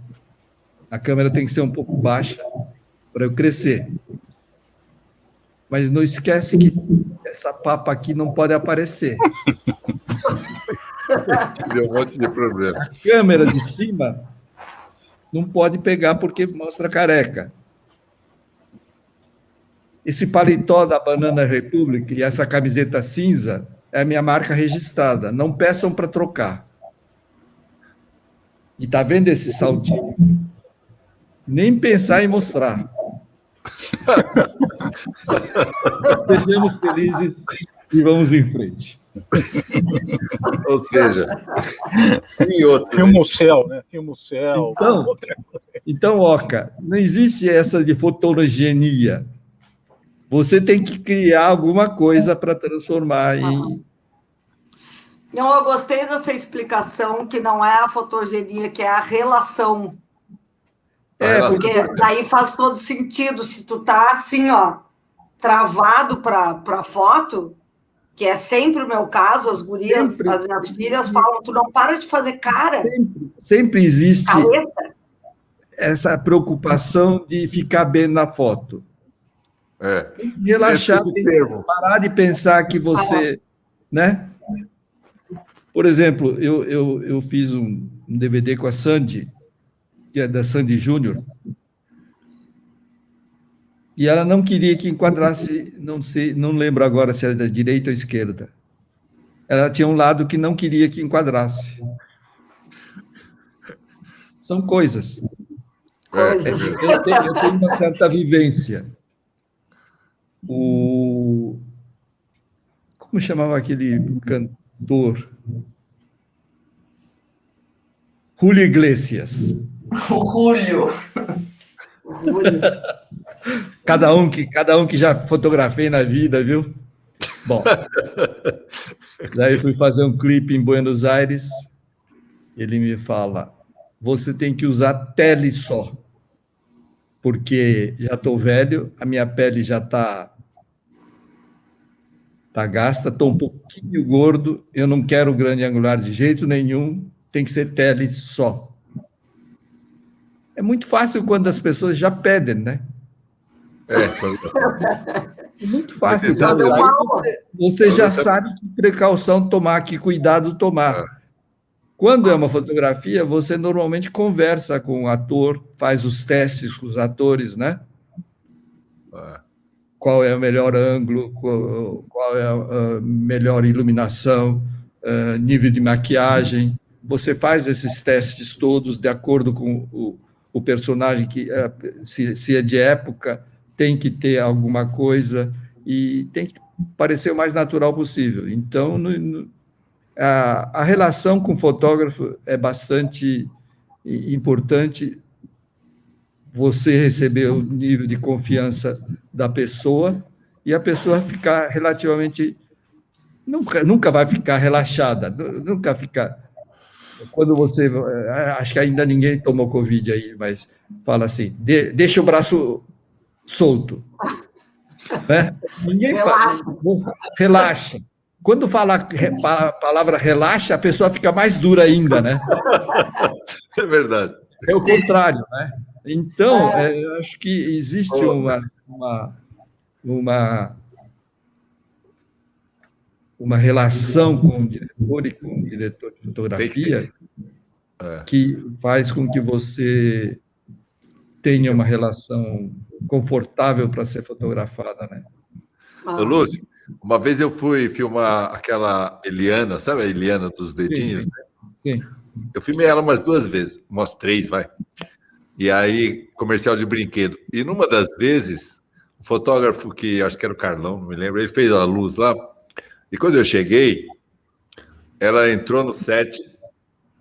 A câmera tem que ser um pouco baixa para eu crescer. Mas não esquece que essa papa aqui não pode aparecer. Deu um monte de problema. A câmera de cima não pode pegar porque mostra careca. Esse paletó da Banana Republic e essa camiseta cinza é a minha marca registrada. Não peçam para trocar. E tá vendo esse saltinho? Nem pensar em mostrar. Sejamos felizes e vamos em frente. Ou seja, em outro. Filma o céu, né? Filma o céu. Então, Oca, não existe essa de fotogenia. Você tem que criar alguma coisa para transformar em... Não, eu gostei dessa explicação, que não é a fotogenia, que é a relação. Porque daí faz todo sentido. Se tu tá assim, ó, travado para foto, que é sempre o meu caso, as gurias, as minhas filhas falam, tu não para de fazer cara. Sempre existe careta. Essa preocupação de ficar bem na foto. Tem que relaxar, tem que parar de pensar que você... né? Por exemplo, eu fiz um DVD com a Sandy, que é da Sandy Júnior, e ela não queria que enquadrasse, não lembro agora se era da direita ou esquerda. Ela tinha um lado que não queria que enquadrasse. São coisas. Eu tenho uma certa vivência. Como chamava aquele cantor? Julio Iglesias. O Julio. Cada um que já fotografei na vida, viu? Bom, daí fui fazer um clipe em Buenos Aires, ele me fala, você tem que usar tele só, porque já estou velho, a minha pele já está gasta, estou um pouquinho gordo, eu não quero grande angular de jeito nenhum, tem que ser tele só. É muito fácil quando as pessoas já pedem, né? É muito fácil. Você já sabe que precaução tomar, que cuidado tomar. Quando é uma fotografia, você normalmente conversa com o ator, faz os testes com os atores, né? Qual é o melhor ângulo, qual é a melhor iluminação, nível de maquiagem. Você faz esses testes todos de acordo com o personagem, que se é de época, tem que ter alguma coisa e tem que parecer o mais natural possível. Então, a relação com o fotógrafo é bastante importante, você receber o nível de confiança da pessoa e a pessoa ficar relativamente... Nunca vai ficar relaxada, nunca ficar... Quando você... Acho que ainda ninguém tomou Covid aí, mas fala assim, deixa o braço solto. Né? Ninguém fala, relaxa. Quando fala a palavra relaxa, a pessoa fica mais dura ainda, né? É verdade. É o contrário, né? Então, eu acho que existe uma relação com o diretor e com o diretor de fotografia que faz com que você tenha uma relação confortável para ser fotografada, né? Lúcio, Uma vez eu fui filmar aquela Eliana, sabe a Eliana dos dedinhos? Sim. Eu filmei ela umas 2 vezes, umas 3, vai. E aí, comercial de brinquedo. E numa das vezes, o fotógrafo, que acho que era o Carlão, não me lembro, ele fez a luz lá. E quando eu cheguei, ela entrou no set,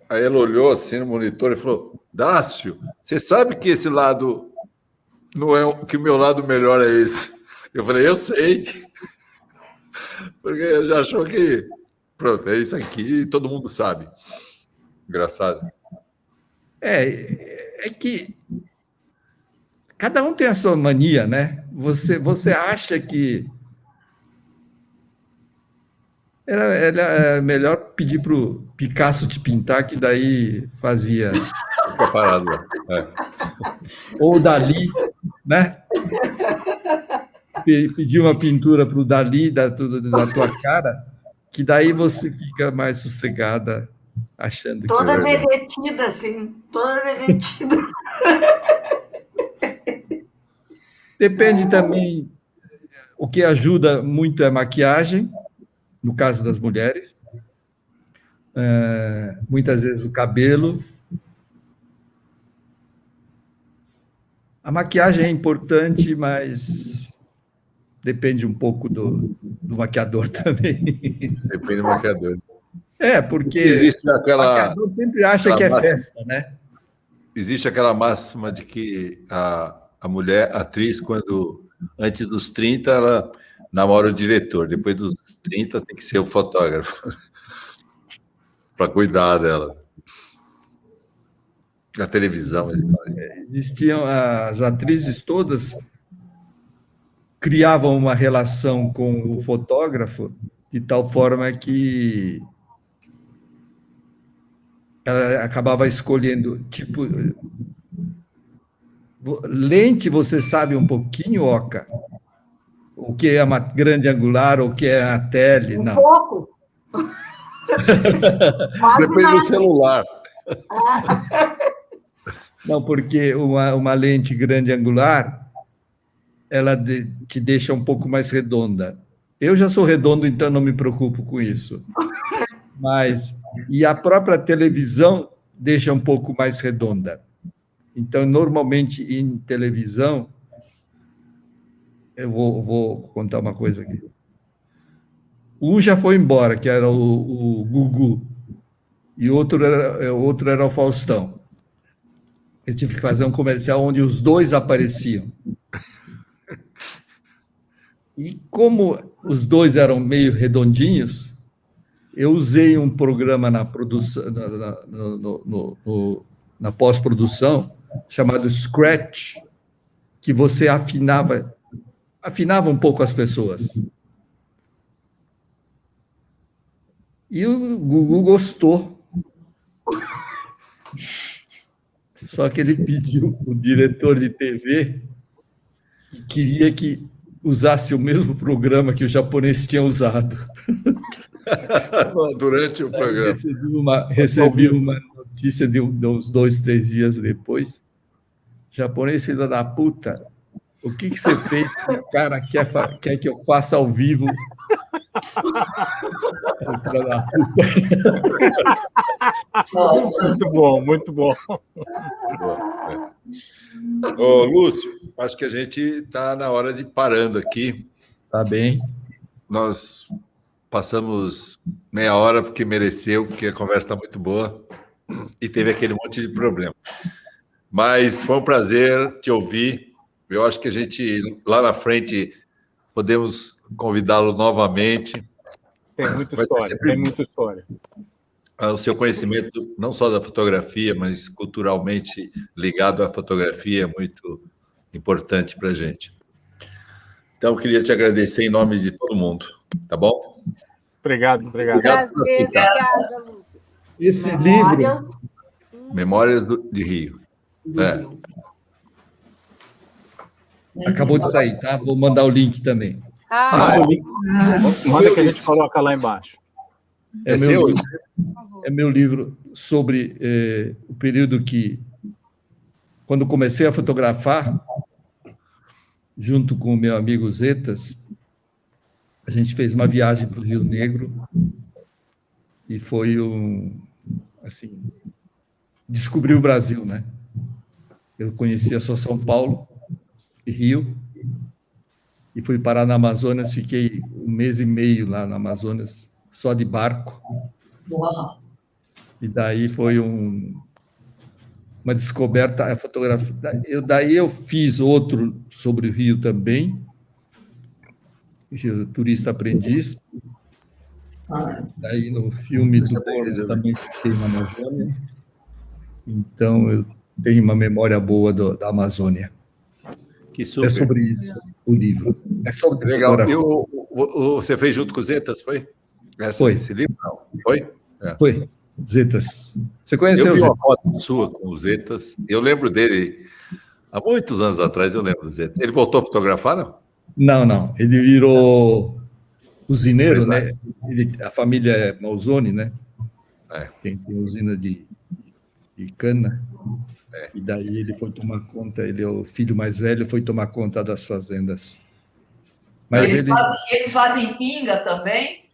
aí ela olhou assim no monitor e falou: Dácio, você sabe que esse lado não é, que o meu lado melhor é esse. Eu falei: eu sei. Porque eu já achou que, pronto, é isso aqui, todo mundo sabe. Engraçado. É que cada um tem a sua mania, né? Você acha que era melhor pedir para o Picasso te pintar, que daí fazia. Fica parado lá. Ou Dali, né? Pedir uma pintura para o Dali da tua cara, que daí você fica mais sossegada, achando que... Toda derretida, assim, toda derretida. Depende também, o que ajuda muito é a maquiagem, no caso das mulheres, muitas vezes o cabelo. A maquiagem é importante, mas depende um pouco do maquiador também. Depende do maquiador. Porque existe o aquela, maquiador sempre acha que é festa, né? Existe aquela máxima de que a mulher, a atriz, quando antes dos 30, ela namora o diretor, depois dos 30 tem que ser o fotógrafo para cuidar dela. Na televisão. Existiam as atrizes todas criavam uma relação com o fotógrafo de tal forma que ela acabava escolhendo, tipo, lente, você sabe um pouquinho, Oca? O que é uma grande angular, o que é a tele? Não. Um pouco. Depende do celular. Não, porque uma lente grande angular, ela te deixa um pouco mais redonda. Eu já sou redondo, então não me preocupo com isso. E a própria televisão deixa um pouco mais redonda. Então, normalmente, em televisão, eu vou contar uma coisa aqui. Um já foi embora, que era o Gugu, e outro era o Faustão. Eu tive que fazer um comercial onde os dois apareciam. E como os dois eram meio redondinhos, eu usei um programa na produção, na pós-produção, chamado Scratch, que você afinava um pouco as pessoas. E o Gugu gostou. Só que ele pediu o diretor de TV que queria que usasse o mesmo programa que o japonês tinha usado. Durante o programa. Recebi uma notícia de uns 2, 3 dias depois. Japonês, filho da puta, o que você fez que o cara quer que eu faça ao vivo? Muito bom, muito bom. Ô, Lúcio, acho que a gente está na hora de ir parando aqui. Tá bem. Nós passamos meia hora porque mereceu, porque a conversa está muito boa e teve aquele monte de problema. Mas foi um prazer te ouvir. Eu acho que a gente, lá na frente, podemos convidá-lo novamente. Tem muita história, tem muita história. O seu conhecimento, não só da fotografia, mas culturalmente ligado à fotografia, é muito importante para a gente. Então, eu queria te agradecer em nome de todo mundo, tá bom? Obrigado. Prazer, obrigada, Lúcio. Esse livro... Memórias de Rio. Acabou de sair, tá? Vou mandar o link também. Manda que a gente coloca lá embaixo. É meu livro sobre o período que, quando comecei a fotografar, junto com o meu amigo Zetas, a gente fez uma viagem para o Rio Negro e foi assim, descobrir o Brasil, né? Eu conhecia só São Paulo e Rio, e fui parar na Amazonas, fiquei 1 mês e meio lá na Amazonas, só de barco. Uau. E daí foi uma descoberta, a fotografia. Daí eu fiz outro sobre o Rio também, Turista Aprendiz. Daí no filme do Borba também fiquei na Amazônia. Então eu tenho uma memória boa da Amazônia. Que super. É sobre isso o livro. É sobre legal. fotografia. Você fez junto com o Zetas, foi? Foi. Esse livro? Não. Foi? É. Foi. Zetas. Você conheceu eu vi o Zetas? uma foto sua com o Zetas. Eu lembro dele há muitos anos atrás. Eu lembro do Zetas. Ele voltou a fotografar, não? Não. Ele virou usineiro, né? A família é Mausoni, né? Tem usina de cana. E daí ele foi tomar conta, ele é o filho mais velho, foi tomar conta das fazendas. Mas eles fazem pinga também?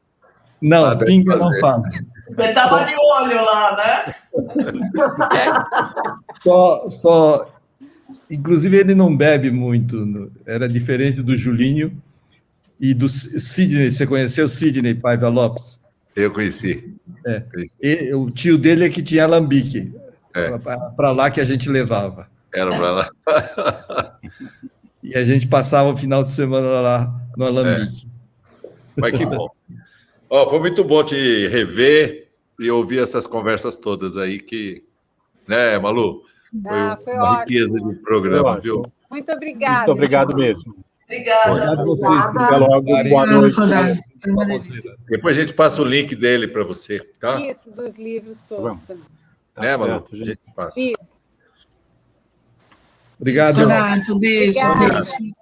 Não, pinga não faz. Você estava de olho lá, né? Inclusive, ele não bebe muito. Era diferente do Julinho e do Sidney. Você conheceu o Sidney Paiva Lopes? Eu conheci. O tio dele é que tinha alambique. Para lá que a gente levava. Era para lá. E a gente passava o final de semana lá no alambique. Mas que bom. Foi muito bom te rever e ouvir essas conversas todas aí que, né, Malu? Foi uma riqueza de programa, viu? Muito obrigada. Muito obrigado mesmo. Obrigada. Obrigado a vocês. Até logo. Boa noite. Depois a gente passa o link dele para você, tá? Isso, dos livros todos também. Né, Malu? A gente passa. Obrigado. Renato, beijo.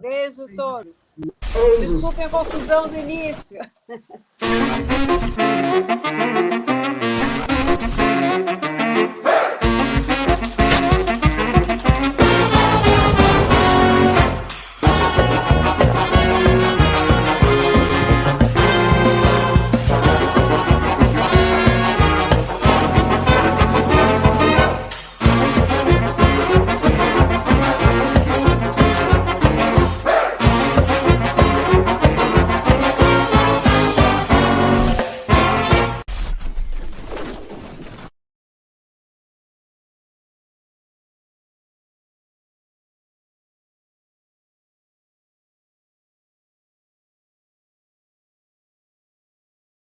Beijo todos. Desculpem a confusão do início.